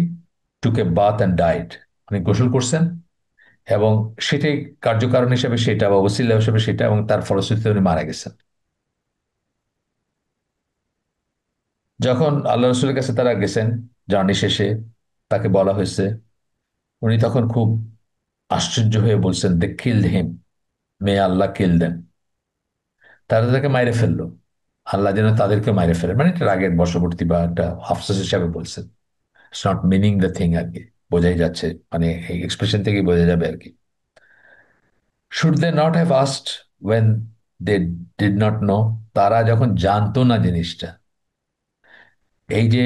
A: took a bath and died, উনি গোসল করছেন এবং সেটাই কার্যকারণ হিসেবে সেটা বা ওসিলা হিসেবে সেটা, এবং তার ফলশ্রুতিতে উনি মারা গেছেন। যখন আল্লাহ রসুলের কাছে তারা গেছেন জার্নি শেষে, তাকে বলা হয়েছে, উনি তখন খুব আশ্চর্য হয়ে বলছেন, দে কিলড হিম, মে আল্লাহ কিল দেন। তারা তাকে মাইরে ফেললো, আল্লাহ যেন তাদেরকে মাইরে ফেলে, মানে এটা রাগের বশবর্তী বা একটা আফসোস হিসাবে বলছেন। It's not meaning the thing আর কি, বোঝাই যাচ্ছে, মানে এই এক্সপ্রেশন থেকেই বোঝা যাবে আর কি। Should they not have asked when they did not know, তারা যখন জানতো না জিনিসটা, এই যে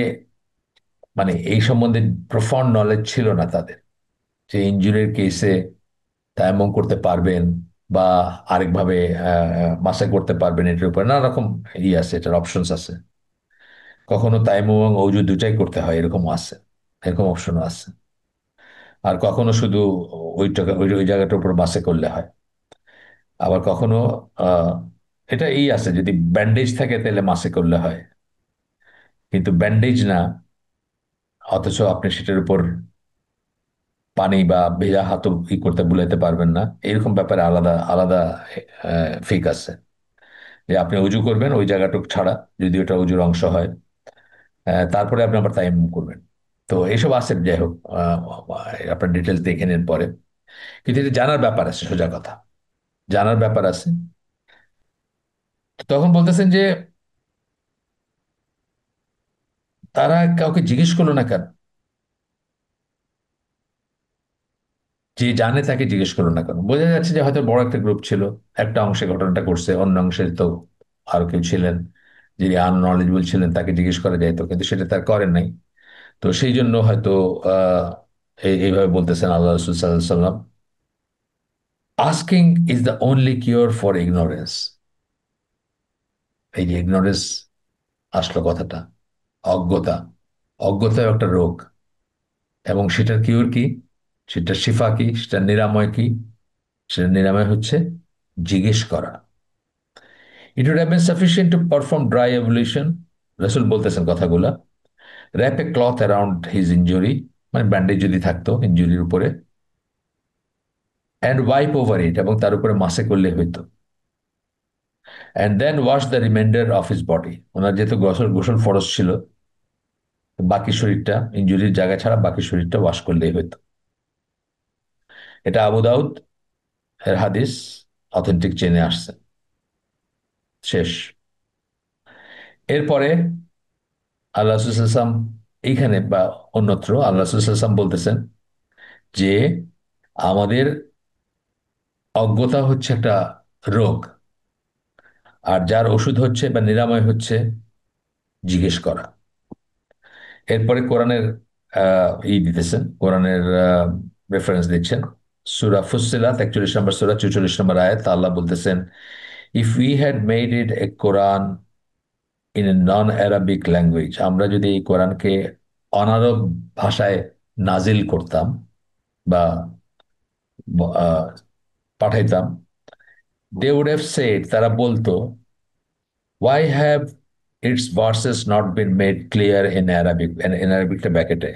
A: মানে এই সম্বন্ধে প্রফাউন্ড নলেজ ছিল না তাদের, যে ইনজুরির কেসে তায়াম্মুম করতে পারবেন বা আরেকভাবে মাসা করতে পারবেন, এটার উপর নানা রকম আছে, এটার অপশনস আছে। কখনো তায়াম্মুম এবং অজু দুটাই করতে হয় এরকম আছে, এরকম অপশনও আছে। আর কখনো শুধু ওই ওই জায়গাটার উপর মাসে করলে হয়। আবার কখনো আহ এটা আছে, যদি ব্যান্ডেজ থাকে তাহলে মাসে করলে হয়, কিন্তু ব্যান্ডেজ না, অথচ আপনি সেটার উপর পানি বা ভেজা হাতও করতে বুলাইতে পারবেন না, এরকম ব্যাপারে আলাদা আলাদা ফিক আছে। যে আপনি উজু করবেন ওই জায়গাটুক ছাড়া, যদি ওটা উজুর অংশ হয়, তারপরে আপনি আবার তায়াম্মুম করবেন। তো এইসব আছে, যাই হোক, আপনার ডিটেলস দেখে নেন পরে। কিন্তু এটা জানার ব্যাপার আছে, সোজা কথা, জানার ব্যাপার আছে। তো তখন বলতেছেন যে তারা কাউকে জিজ্ঞেস করলো না কেন, যে জানে তাকে জিজ্ঞেস করলো না কেন। বোঝা যাচ্ছে যে হয়তো বড় একটা গ্রুপ ছিল, একটা অংশে ঘটনাটা করছে, অন্য অংশে তো আরো কেউ ছিলেন যিনি আননলেজেবল ছিলেন, তাকে জিজ্ঞেস করা যাইতো, কিন্তু সেটা তার করেন নাই। তো সেই জন্য হয়তো আহ এইভাবে বলতেছেন আল্লাহ রসুল সাল্লাল্লাহু আলাইহি সাল্লাম, asking is the only cure for ignorance. এই যে ইগনোরেন্স আসলো কথাটা, অজ্ঞতা, অজ্ঞতাও একটা রোগ, এবং সেটার কিওর কি, সেটার শিফা কি, সেটার নিরাময় কি, সেটার নিরাময় হচ্ছে জিজ্ঞেস করা। It would have been sufficient to perform dry ablution, রসুল বলতেছেন কথাগুলা, wrap a cloth around his injury, মানে ব্যান্ডেজ যদি থাকতো ইঞ্জুরির উপরে, অ্যান্ড ওয়াইপ ওভার ইট, এবং তার উপরে মাসে করলে হইতো, and then wash the reminder of his body. ওনার যেহেতু গোসল গোসল ফরজ ছিল, বাকি শরীরটা, ইঞ্জুরির জায়গা ছাড়া বাকি শরীরটা ওয়াশ করলেই হইতো। এটা আবু দাউদ এর হাদিস, অথেন্টিক চেনে আসছে। শেষ। এরপরে আল্লাহ রসুলাম এইখানে বা অন্যত্র আল্লাহ রসুলাম বলতেছেন যে আমাদের অজ্ঞতা হচ্ছে একটা রোগ, আর যার ওষুধ হচ্ছে বা নিরাময় হচ্ছে জিজ্ঞেস করা। এরপরে কোরআনের দিতেছেন, কোরআনের রেফারেন্স দিচ্ছেন। সূরা ফুসসিলাত 41 নম্বর সূরা 44 নম্বর আয়াত, আল্লাহ বলতেছেন, if we had made it a Quran in a non Arabic language, আমরা যদি এই কোরআনকে অনারব ভাষায় নাজিল করতাম বা আহ, পাঠাইতাম, দে উড হ্যাভ সেড, তারা বলতো, why have its verses not been made clear in Arabic, in অ্যারাবিকটা ব্যাকেটে,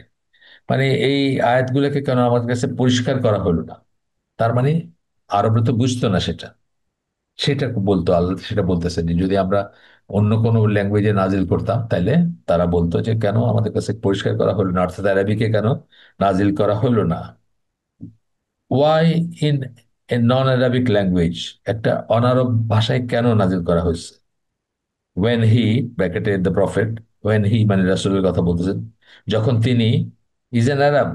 A: মানে এই আয়াতগুলোকে কেন আমাদের কাছে পরিষ্কার করা হলো না। তার মানে আরবরা তো বুঝতো না সেটা, সেটা বলতো আল্লাহ, সেটা বলতেছেন যে যদি আমরা অন্য কোনো ল্যাঙ্গুয়েজে নাজিল করতাম তাহলে তারা বলতো যে কেন আমাদের কাছে পরিষ্কার করা হলো না, অর্থাৎ আরবিকে কেন নাজিল করা হলো না। Why in a non Arabic language, একটা অনারব ভাষায় কেন নাজিল করা হয়েছে। ওয়েন হি, ব্র্যাকেটে দ্য প্রফেট, ওয়েন হি মানে রাসূলের কথা বলতেছেন, যখন তিনি, ইজ এন আরব,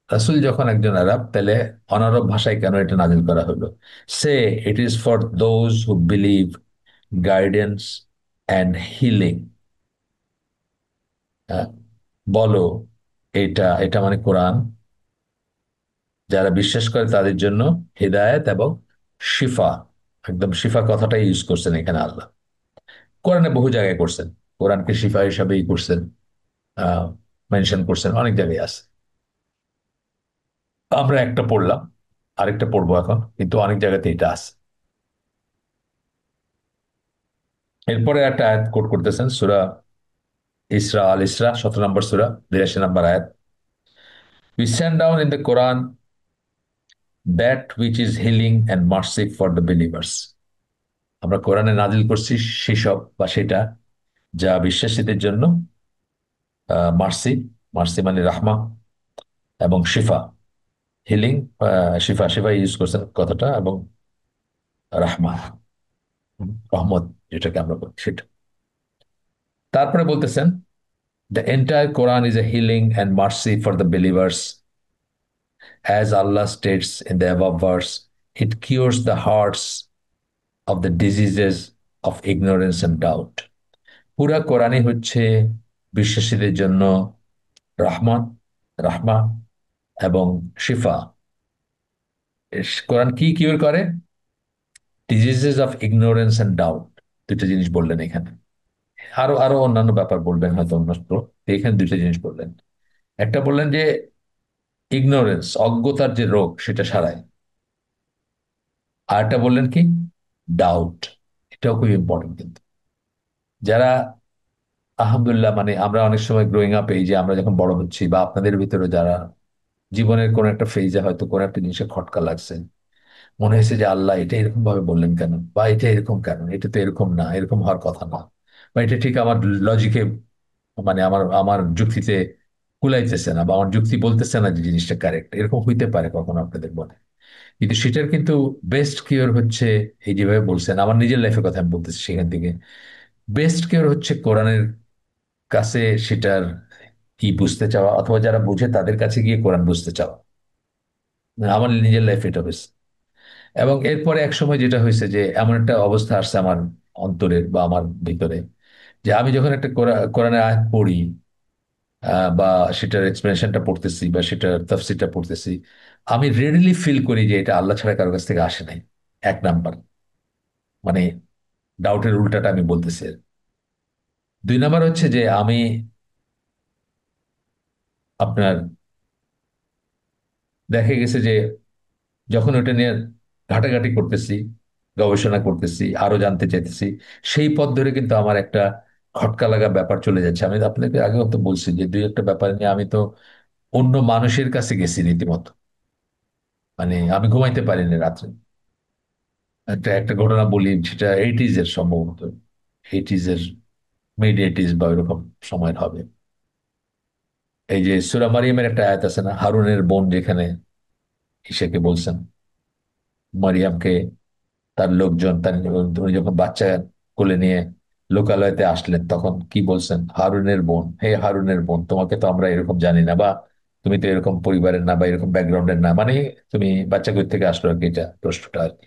A: রাসূল যখন একজন আরব, তাহলে অনারব ভাষায় কেন এটা নাজিল করা হলো। Say, it is for those who believe guidance and healing. বলো, এটা এটা মানে কোরআন, যারা বিশ্বাস করে তাদের জন্য হিদায়াত এবং শিফা, একদম শিফা কথাটাই ইউজ করছেন এখানে আল্লাহ। কোরআনে বহু জায়গায় করছেন, কোরআনকে শিফা হিসাবেই করছেন, আহ মেনশন করছেন, অনেক জায়গায় আছে। আমরা একটা পড়লাম, আরেকটা পড়বো এখন, কিন্তু অনেক জায়গাতে এটা আছে। এরপরে একটা আয়াত কোট করতেছেন, সূরা ইসরা, আল ইসরা 17 নম্বর সূরা 82 নম্বর আয়াত, we send down in the Quran that which is healing and mercy for the believers. আমরা কোরআনে নাজিল করছি সেসব বা সেটা যা বিশ্বাসীদের জন্য মার্সি, মার্সি মানে রাহমা, এবং শিফা, হিলিং, শিফা, শিফা ইউজ করছেন কথাটা, এবং রাহমা, রহমত যেটাকে আমরা বলি সেটা। তারপরে বলতেছেন, the entire Quran is a healing and mercy for the believers, as Allah states in the above verse, it cures the hearts of the diseases of ignorance and doubt. পুরা কোরআনই হচ্ছে বিশ্বাসীদের জন্য রহমান, রাহমা এবং শিফা। কোরআন কি কিউর করে? Diseases of ignorance and doubt, দুটো জিনিস বললেন এখানে। আরো আরো অন্যান্য ব্যাপার বলবেন হয়তো অন্যত্র, এখানে দুটো জিনিস বললেন। একটা বললেন যে ইগনোরেন্স, অজ্ঞতার যে রোগ সেটা সারায়। আরেকটা বললেন কি? ডাউট। এটাও খুব ইম্পর্টেন্ট কিন্তু। যারা, আলহামদুলিল্লাহ, মানে আমরা অনেক সময় গ্রোয়িং আপ, এই যে আমরা যখন বড় হচ্ছি, বা আপনাদের ভিতরে যারা জীবনের কোন একটা ফেজে হয়তো কোন একটা জিনিসে খটকা লাগছে, মনে হয়েছে যে আল্লাহ এটা এরকম ভাবে বললেন কেন, বা এটা এরকম কেন, এটা তো এরকম না, এরকম হওয়ার কথা না, বা এটা ঠিক আমার লজিকে, মানে আমার আমার যুক্তিতে কুলাইতেছে না, বা আমার যুক্তি বলতেছে না যে জিনিসটা কারেক্ট, এরকম হইতে পারে কখনো আপনাদের মনে। কিন্তু সেটার কিন্তু বেস্ট কিওর হচ্ছে, এই যেভাবে বলছেন, আমার নিজের লাইফের কথা আমি বলতেছি সেখান থেকে, বেস্ট কিওর হচ্ছে কোরআনের কাছে সেটার কি বুঝতে চাওয়া, অথবা যারা বুঝে তাদের কাছে গিয়ে কোরআন বুঝতে চাওয়া। আমার নিজের লাইফ এটা হয়েছে। এবং এরপরে এক সময় যেটা হয়েছে যে এমন একটা অবস্থা আসছে আমার অন্তরের বা আমার ভিতরে, যে আমি যখন একটা কোরআনের আয়াত পড়ি, বা সেটার এক্সপ্লেনেশনটা পড়তেছি বা সেটার তাফসীরটা পড়তেছি, আমি রেডিলি ফিল করি যে এটা আল্লাহ ছাড়া কারো কাছ থেকে আসে নাই। এক নাম্বার, মানে ডাউটের উল্টাটা আমি বলতেছি। দুই নাম্বার হচ্ছে যে আমি আপনার, দেখা গেছে যে যখন ওটা নিয়ে ঘাটাঘাটি করতেছি, গবেষণা করতেছি, আরো জানতে চাইতেছি, সেই পথ ধরে কিন্তু আমার একটা খটকা লাগা ব্যাপার চলে যাচ্ছে। আমি আপনাকে আগেও তো বলছি যে দুই একটা ব্যাপার নিয়ে আমি তো অন্য মানুষের কাছে গেছি রীতিমতো, মানে আমি ঘুমাইতে পারিনি রাত্রে। একটা একটা ঘটনা বলি, সেটা এইটিজ এর সম্ভবত, এইটিজ এর, মিড এইটিজ বা ওইরকম সময়ের হবে। এই যে সূরা মারিয়ামের একটা আয়াত আছে না, হারুনের বোন যেখানে ইসাকে বলছেন, মারিয়ামকে তার লোকজন, তার উনি যখন বাচ্চা কোলে নিয়ে লোকালয়তে আসলেন, তখন কি বলছেন? হারুনের বোন, হে হারুনের বোন, তোমাকে তো আমরা এরকম জানি না, বা তুমি তো এরকম পরিবারের না, বা এরকম ব্যাকগ্রাউন্ডের না, মানে তুমি বাচ্চা কই থেকে আসলো আর কি, এটা প্রশ্নটা আর কি।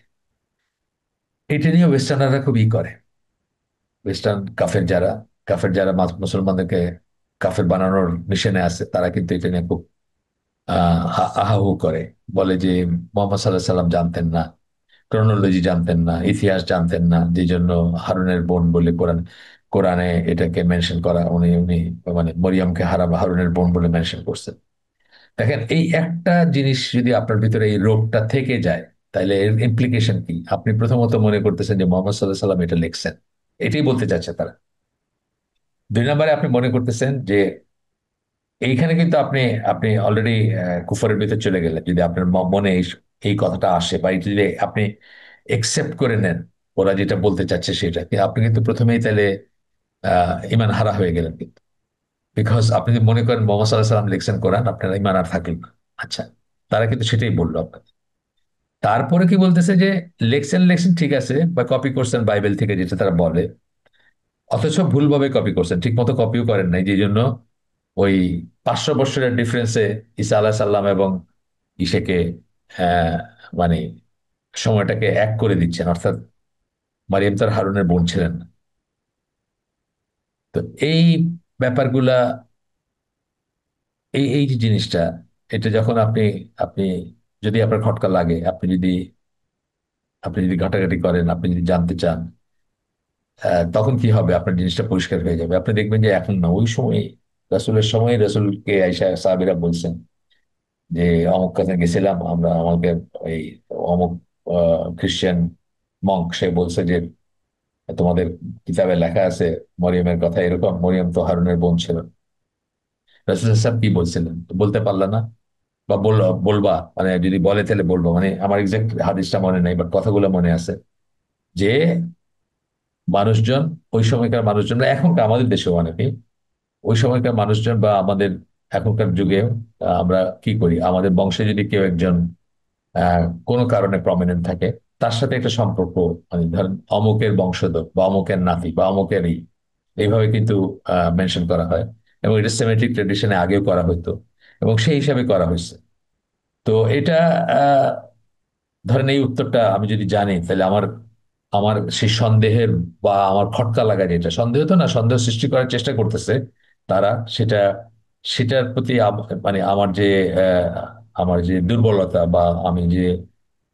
A: এটা নিয়ে ওয়েস্টার্নাররা খুবই করে। ওয়েস্টার্ন কাফের যারা মুসলমানদেরকে কাফের বানানোর মিশনে আছে, তারা কিন্তু এটা নিয়ে খুব আহাহু করে। বলে যে মোহাম্মদ সাল্লাহ সাল্লাম জানতেন না, ক্রোনোলজি জানতেন না, ইতিহাস জানতেন না, যে জন্য হারুনের বোন বলে কোরআনে এটাকে মেনশন করা, উনি উনি মানে মরিয়মকে হারুনের বোন বলে মেনশন করছেন। দেখেন, এই একটা জিনিস যদি আপনার ভিতরে এই রোগটা থেকে যায়, তাহলে এর ইমপ্লিকেশন কি? আপনি প্রথমত মনে করতেছেন যে মোহাম্মদ সাল্লাহ সাল্লাম এটা লিখছেন, এটাই বলতে চাচ্ছে তারা। দুই নম্বরে আপনি মনে করতেছেন যে এইখানে কিন্তু আপনি আপনি অলরেডি কুফরের ভিতরে চলে গেলেন। যদি আপনার মনে এই কথাটা আসে, বা এটা যদি আপনি একসেপ্ট করে নেন ওরা যেটা বলতে চাচ্ছে সেটা, আপনি কিন্তু প্রথমেই তাহলে ইমান হারা হয়ে গেলেন কিন্তু। বিকজ আপনি যদি মনে করেন মোহাম্মদ সাল্লাহ সাল্লাম লিখছেন কোরআন, আপনার ইমান আর থাকলো না। আচ্ছা, তারা কিন্তু সেটাই বললো আপনাকে। তারপরে কি বলতেছে যে লেখছেন লেখছেন ঠিক আছে, বা কপি করছেন বাইবেল থেকে, যেটা তারা বলে, অথচ ভুলভাবে কপি করছেন, ঠিক মতো কপিও করেন নাই, যে জন্য ওই 500 বছরের ডিফারেন্সে ঈসা আলাহ সাল্লাম এবং ইসেকে আহ, মানে সময়টাকে এক করে দিচ্ছেন। অর্থাৎ মারিয়াম তার হারুনের বোন ছিলেন না। তো এই ব্যাপারগুলা, এই যে জিনিসটা, এটা যখন আপনি আপনি যদি আপনার খটকা লাগে, আপনি যদি ঘাটাঘাটি করেন, আপনি যদি জানতে চান, তখন কি হবে? আপনার জিনিসটা পরিষ্কার হয়ে যাবে। আপনি দেখবেন যে এখন না, ওই সময় রাসূলের সময় রাসূলকে আয়েশা সাহাবীরা বলছেন যে অমুক কাছে গেছিলাম আমরা, আমাকে এই অমুক খ্রিস্টান মঙ্ক সে বলছে যে তোমাদের কিতাবে লেখা আছে মরিয়মের কথা এরকম, মরিয়ম তো হারুনের বোন ছিল। রাসূল সাহেব কি বলছিলেন তো বলতে পারলা না? বা বলবা, মানে যদি বলে তাহলে বলবো, মানে আমার এক্সাক্ট হাদিসটা মনে নাই, বাট কথাগুলো মনে আছে যে মানুষজন, ওই সময়কার মানুষজন, এখনকার আমাদের দেশেও অনেকে, ওই সময়কার মানুষজন বা আমাদের এখনকার যুগে আমরা কি করি, আমাদের বংশে যদি কেউ একজন কোনো কারণে প্রমিনেন্ট থাকে, তার সাথে একটা সম্পর্ক, মানে ধরেন অমুকের বংশধর বা অমুকের নাতি বা অমুকেরই, এইভাবে কিন্তু মেনশন করা হয়। এবং এটা সেমেটিক ট্রেডিশনে আগেও করা হতো, এবং সেই হিসাবে করা হয়েছে। তো এটা আহ, ধরেন এই উত্তরটা আমি যদি জানি, তাহলে আমার আমার সেই সন্দেহের বা আমার খটকা লাগা, যেটা সন্দেহ তো না, সন্দেহ সৃষ্টি করার চেষ্টা করতেছে তারা, সেটা সেটার প্রতি মানে আমার যে দুর্বলতা, বা আমি যে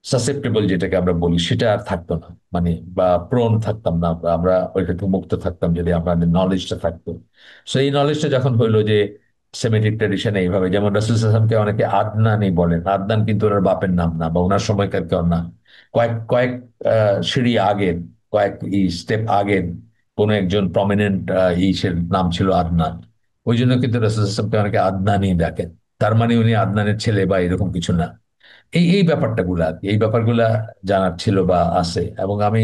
A: সাসেপ্টেবল যেটাকে আমরা বলি, সেটা আর থাকতো না। মানে বা প্রোন থাকতাম না, আমরা ওইটা থেকে মুক্ত থাকতাম যদি আমাদের নলেজটা থাকতো। সো এই নলেজটা যখন হইলো যে সেমেটিক ট্রেডিশনে এইভাবে, যেমন রাসূল সাল্লাল্লাহু আলাইহি ওয়াসাল্লামকে অনেকে আদনানি বলেন, আদনান কিন্তু ওনার বাপের নাম না, বা ওনার সময়কার কেউ না। কয়েক কয়েক সিঁড়ি আগের, কয়েক স্টেপ আগের কোন একজন প্রমিনেন্ট ইসের নাম ছিল আদনান। ওই জন্য কিন্তু রাসূল সাল্লাল্লাহু আলাইহি ওয়াসাল্লামকে অনেকে আদনানি ডাকেন। তার মানে উনি আদনানের ছেলে বা এরকম কিছু না। এই ব্যাপারটা গুলা আর কি, এই ব্যাপারগুলা জানার ছিল বা আছে। এবং আমি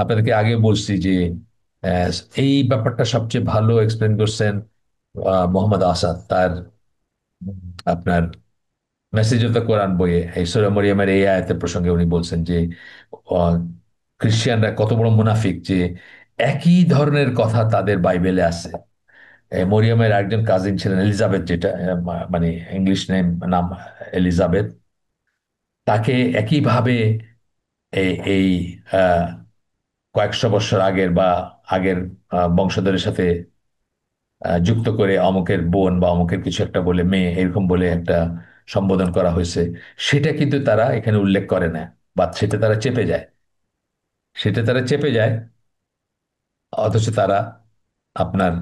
A: আপনাদেরকে আগে বলছি যে আহ, এই ব্যাপারটা সবচেয়ে ভালো এক্সপ্লেন করছেন মোহাম্মদ আসাদ তার আপনার মেসেজ অফ দ্য কোরআন বইয়ে। এই সূরা মরিয়মের এই আয়াতের প্রসঙ্গে উনি বলছেন যে আহ, খ্রিস্টিয়ানরা কত বড় মুনাফিক, যে একই ধরনের কথা তাদের বাইবেলে আছে। মরিয়মের একজন কাজিন ছিলেন এলিজাবেথ, যেটা মানে ইংলিশ নাম এলিজাবেথ, তাকে একইভাবে এই আহ, কয়েকশো বছর আগের বা আগের বংশধরের সাথে যুক্ত করে অমুকের বোন বা অমুকের কিছু একটা বলে মেয়ে, এরকম বলে একটা সম্বোধন করা হয়েছে। সেটা কিন্তু তারা এখানে উল্লেখ করে না, বা সেটা তারা চেপে যায়। অথচ তারা আপনার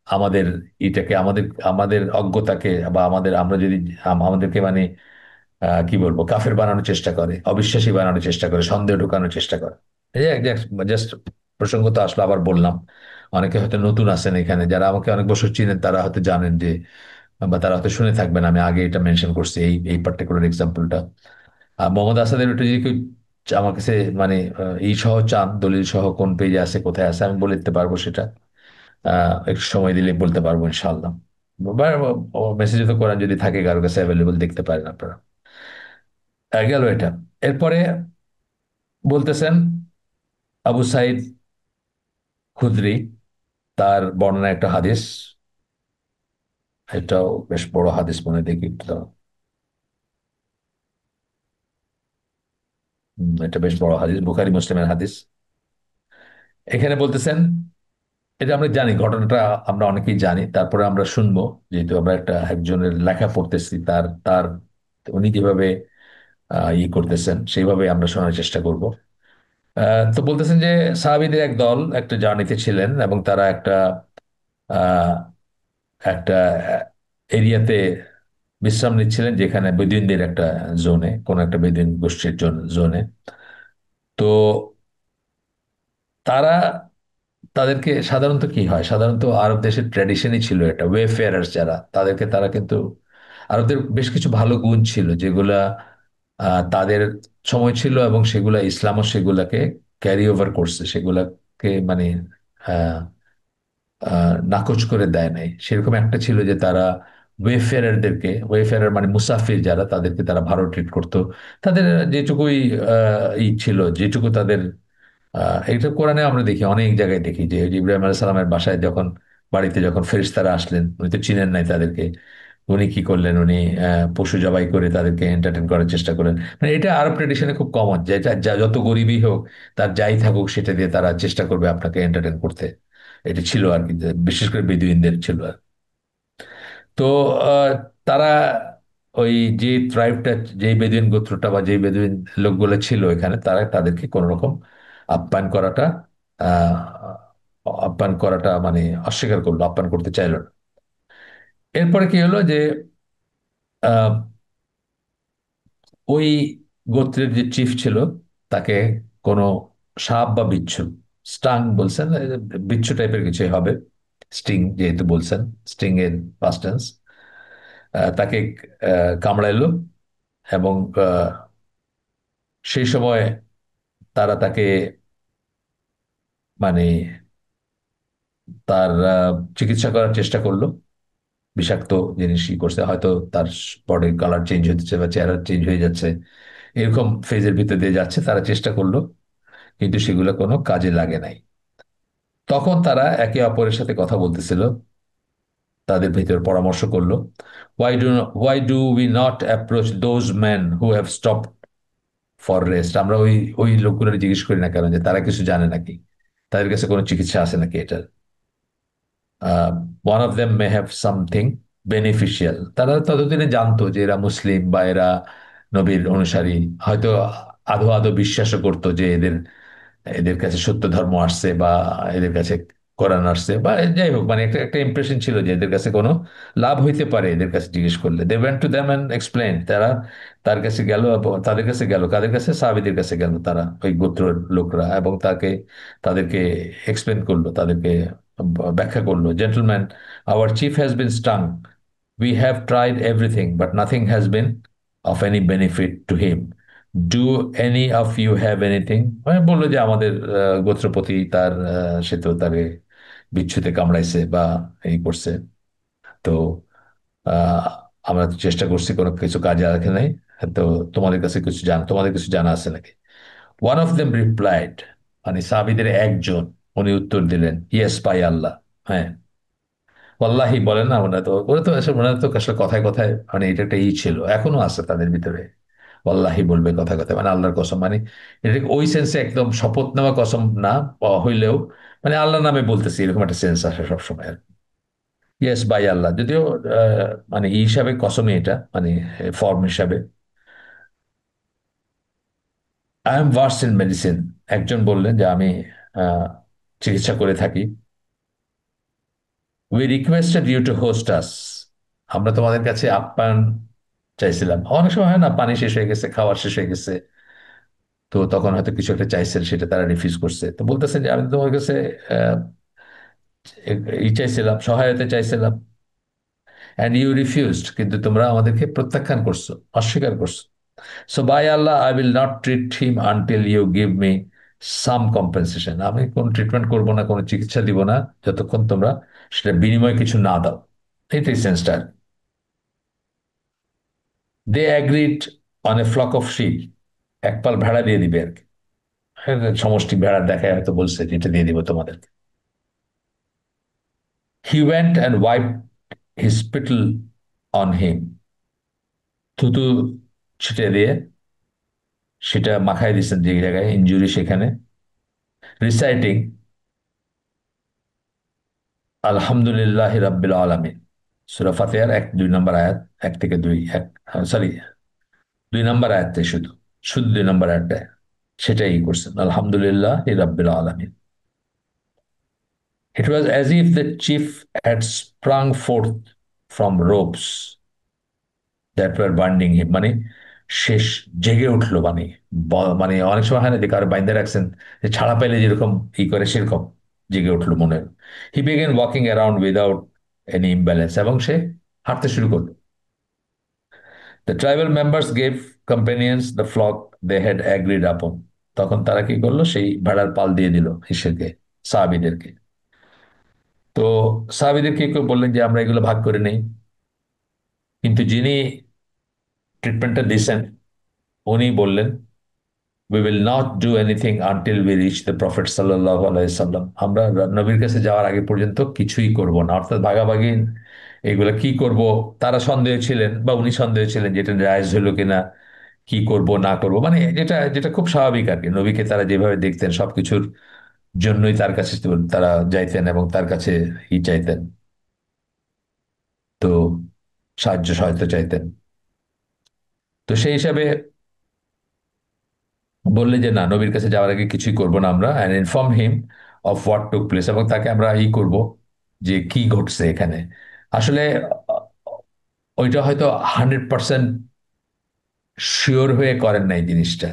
A: আমাদের এটাকে, আমাদের আমাদের অজ্ঞতাকে, বা আমরা যদি আমাদেরকে মানে কি বলবো, কাফের বানানোর চেষ্টা করে, অবিশ্বাসী বানানোর চেষ্টা করে, সন্দেহ ঢুকানোর চেষ্টা করে। এই যে জাস্ট প্রসঙ্গ তো আসলে আবার বললাম। অনেকে হয়তো নতুন আছেন এখানে, যারা আমাকে অনেক বছর চিনেন, তারা হয়তো জানেন যে, বা তারা হয়তো শুনে থাকবেন, আমি আগে এটা মেনশন করছি এই এই পার্টিকুলার এক্সাম্পলটা। মোহাম্মদ আসাদের ওটা যদি কেউ আমার কাছে মানে এই সহ চান, দলিল সহ কোন পেজে আছে কোথায় আছে, আমি বলে দিতে পারবো সেটা। একটু সময় দিলে বলতে পারবো ইনশাল্লাহ। বা মেসেজে তো করেন, যদি থাকে কারো কাছে অ্যাভেলেবল, দেখতে পারেন আপনারা। গেল এটা। এরপরে বলতেছেন আবু সাইদ খুদরি, তার বর্ণনা একটা হাদিস। এটাও বেশ বড় হাদিস, মনে দেখি একটু দাঁড়াও। এটা বেশ বড় হাদিস, বুখারী মুসলিমের হাদিস। এখানে বলতেছেন, এটা আমরা জানি ঘটনাটা, আমরা অনেকেই জানি, তারপরে আমরা শুনবো, যেহেতু আমরা একজনের লেখা পড়তেছি, তার তার উনি যেভাবে করতেছেন সেইভাবে আমরা শোনার চেষ্টা করব। তো বলতেছেন যে সাহাবীদের এক দল একটা জার্নিতে ছিলেন, এবং তারা আহ, একটা এরিয়াতে বিশ্রাম নিচ্ছিলেন, যেখানে বেদুইনদের একটা জোনে, কোন একটা বেদুইন গোষ্ঠীর জোনে। তো তারা, তাদেরকে সাধারণত কি হয়, সাধারণত আরব দেশের ট্র্যাডিশনই ছিল এটা, ওয়েফেয়ারার্স যারা, তাদেরকে তারা কিন্তু, আরবদের বেশ কিছু ভালো গুণ ছিল যেগুলা তাদের সময় ছিল, এবং সেগুলা ইসলামও সেগুলাকে ক্যারি ওভার করছে, সেগুলাকে মানে আহ, নাকচ করে দেয় নাই। সেরকম একটা ছিল যে তারা ওয়েফেয়ারদেরকে, ওয়েফেয়ার মানে মুসাফির যারা, তাদেরকে তারা ভালো ট্রিট করতো। তাদের যেটুকুই ছিল, যেটুকু তাদের এটা কোরআনে আমরা দেখি, অনেক জায়গায় দেখি যে ওই যে ইব্রাহিম আলাইহিস সালামের বাসায় যখন, বাড়িতে যখন ফেরেশতারা আসলেন, উনি তো চিনেন নাই তাদেরকে, উনি কি করলেন, উনি পশু জবাই করে তাদেরকে এন্টারটেন করার চেষ্টা করেন। মানে এটা আরব ট্রেডিশনে খুব কমন, যে যত গরিবই হোক, তার যাই থাকুক, সেটা দিয়ে তারা চেষ্টা করবে আপনাকে এন্টারটেন করতে। এটা ছিল আর কি, যে বিশেষ করে বেদুইনদের ছিল আর। তো আহ, তারা ওই যে ট্রাইবটা, যেই বেদুইন গোত্রটা বা যেই বেদুইন লোকগুলো ছিল এখানে, তারা তাদেরকে কোন রকম আপ্যায়ন করাটা আহ আপ্যায়ন করাটা মানে অস্বীকার করলো, আপ্যায়ন করতে চাইলো না। এরপরে কি হলো যে আহ, ওই গোত্রের যে চিফ ছিল, তাকে কোনো সাপ বা বিচ্ছু, স্টাং বলছেন, বিচ্ছু টাইপের কিছুই হবে, স্টিং যেহেতু বলছেন, স্টিং এর পাস্ট টেন্স, তাকে কামড়াইলো। এবং সেই সময় তারা তাকে মানে তার চিকিৎসা করার চেষ্টা করলো। বিষাক্ত জিনিসই করছে, হয়তো তার বডির কালার চেঞ্জ হচ্ছে বা চেহারা চেঞ্জ হয়ে যাচ্ছে, এরকম ফেজের ভিতর দিয়ে যাচ্ছে, তারা চেষ্টা করলো, কিন্তু সেগুলো কোনো কাজে লাগে নাই। তখন তারা একে অপরের সাথে কথা বলতেছিল, তাদের ভিতর পরামর্শ করলো, why do we not approach those man who have stop for rest. আমরা ওই ওই লোকগুলো জিজ্ঞেস করি না কেন, যে তারা কিছু জানে নাকি, তাদের কাছে কোনো চিকিৎসা আছে নাকি এটা। One of them may have something beneficial. তারা ততদিনে জানতো যে এরা মুসলিম বা এরা নবীর অনুসারী, হয়তো আধো আধো বিশ্বাসও করতো যে এদের এদের কাছে সত্য ধর্ম আসছে, বা এদের কাছে কোরআন আসছে, বা যাই হোক, মানে একটা একটা ইমপ্রেশন ছিল যে এদের কাছে কোনো লাভ হইতে পারে এদের কাছে জিজ্ঞেস করলে। They went to them and explain. তারা তার কাছে গেল, এবং তাদের কাছে গেল, কাদের কাছে, সাহাবীদের কাছে গেল তারা, ওই গোত্রের লোকরা, এবং তাদেরকে এক্সপ্লেন করলো, তাদেরকে ব্যাখ্যা করলো, gentleman, our chief has been stung, we have tried everything but nothing has been of any benefit to him, do any of you have anything. মানে বললো যে আমাদের গোত্রপতি, তার সে তো তাকে বিচ্ছুতে কামড়াইছে বা এই করছে, তো আহ, আমরা তো চেষ্টা করছি, কোনো কিছু কাজে রাখে নাই। তো তোমাদের কিছু জানা আছে নাকি? ওয়ান অফ দেম রিপ্লাইড, মানে সাহাবীদের একজন, উনি উত্তর দিলেন, ইয়েস বাই আল্লাহ, হ্যাঁ, ওয়াল্লাহি বলেন না, ওরা তো আসলে কথায় কথায়, মানে এটা একটা ছিল, এখনো আছে তাদের ভিতরে, ওয়াল্লাহি বলবে কথায় কথায়, মানে আল্লাহর কসম, মানে এটা ওই সেন্সে একদম শপথ নেওয়া কসম না হইলেও, মানে আল্লাহর নামে বলতেছি, এরকম একটা সেন্স আসে সবসময় আর। ইয়েস বাই আল্লাহ, যদিও মানে ই হিসাবে কসমই এটা, মানে ফর্ম হিসাবে। I am verse in medicine, একজন বললেন যে আমি আহ, চিকিৎসা করে থাকি। We requested you to host us, আমরা তোমাদের কাছে আপ্যায়ন চাইছিলাম। অনেক সময় হয় না, পানি শেষ হয়ে গেছে, খাবার শেষ হয়ে গেছে, তো তখন হয়তো কিছু একটা চাইছেন, সেটা তারা রিফিউজ করছে। তো বলতেছেন যে আমি তো তোমার কাছে আহ, ই চাইছিলাম, সহায়তা চাইছিলাম, অ্যান্ড ইউ রিফিউজড, কিন্তু তোমরা আমাদেরকে প্রত্যাখ্যান করছো, অস্বীকার করছো। So by Allah, I will not treat him until you give me some compensation, আমি কোনো ট্রিটমেন্ট করবো না, কোনো চিকিৎসা দিব না, যতক্ষণ তোমরা সেটা বিনিময়ে কিছু না দাও। এটাই সেন্সটা। They agreed on a flock of sheep, এক পাল ভেড়া দিয়ে দিবে আর কি, হ্যাঁ, সমষ্টি ভেড়ার দেখায় হয়তো বলছে যে এটা দিয়ে দিব তোমাদের। He went and wipe his spittle on him, থুতু ছিটে দিয়ে সেটা মাখায় দিচ্ছেন যে জায়গায় ইনজুরি, সেখানে রিসাইটিং, আলহামদুলিল্লাহ রাব্বিল আলামিন, সূরা ফাতিহার 1 2 নম্বর আয়াত, 1 থেকে 2, সরি, 2 নম্বর আয়াতটাই শুধু, শুধু 2 নম্বর আয়াতটা, সেটাই করছেন আলহামদুলিল্লাহ রাব্বিল আলামিন। It was as if the chief had sprung forth from ropes that were binding him, মানে শেষ জেগে উঠলো, মানে মানে অনেক সময় হয় না যে কারো বাইন্দা রাখছেন, যে ছাড়া পাইলে যেরকম ই করে সেরকম জেগে উঠলো মনে হলো। He began walking around without any imbalance, এবং সে হাঁটতে শুরু করলো। The tribal members gave companions the flock they had agreed upon, তখন তারা কি করলো, সেই ভেড়ার পাল দিয়ে দিল হিসেবে সাহাবীদেরকে। তো সাহাবীদেরকে কেউ বললেন যে আমরা এগুলো ভাগ করে নেই, কিন্তু যিনি ট্রিটমেন্টটা দিয়েছেন উনি বললেন, we will not do anything until we reach the prophet সাল্লাল্লাহু আলাইহি সাল্লাম, আমরা নবীর কাছে যাওয়ার আগে পর্যন্ত কিছুই করব না, অর্থাৎ ভাগাভাগি এগুলা কি করব। তারা সন্দেহ ছিলেন, বা উনি সন্দেহ ছিলেন যেটা জায়েজ হলো কিনা, কি করব না করব, মানে যেটা যেটা খুব স্বাভাবিক আর কি। নবীকে তারা যেভাবে দেখতেন সবকিছুর জন্যই তার কাছে তারা যাইতেন এবং তার কাছে ই চাইতেন, তো সাহায্য সহায়তা চাইতেন। তো সেই হিসাবে বললে যে না, নবীর কাছে যাওয়ার আগে কিছুই করব না আমরা, and inform him of what took place, এবং তাকে আমরা ই করব যে কি ঘটছে এখানে। আসলে ওইটা হয়তো 100% শিওর হয়ে করেন নাই জিনিসটা,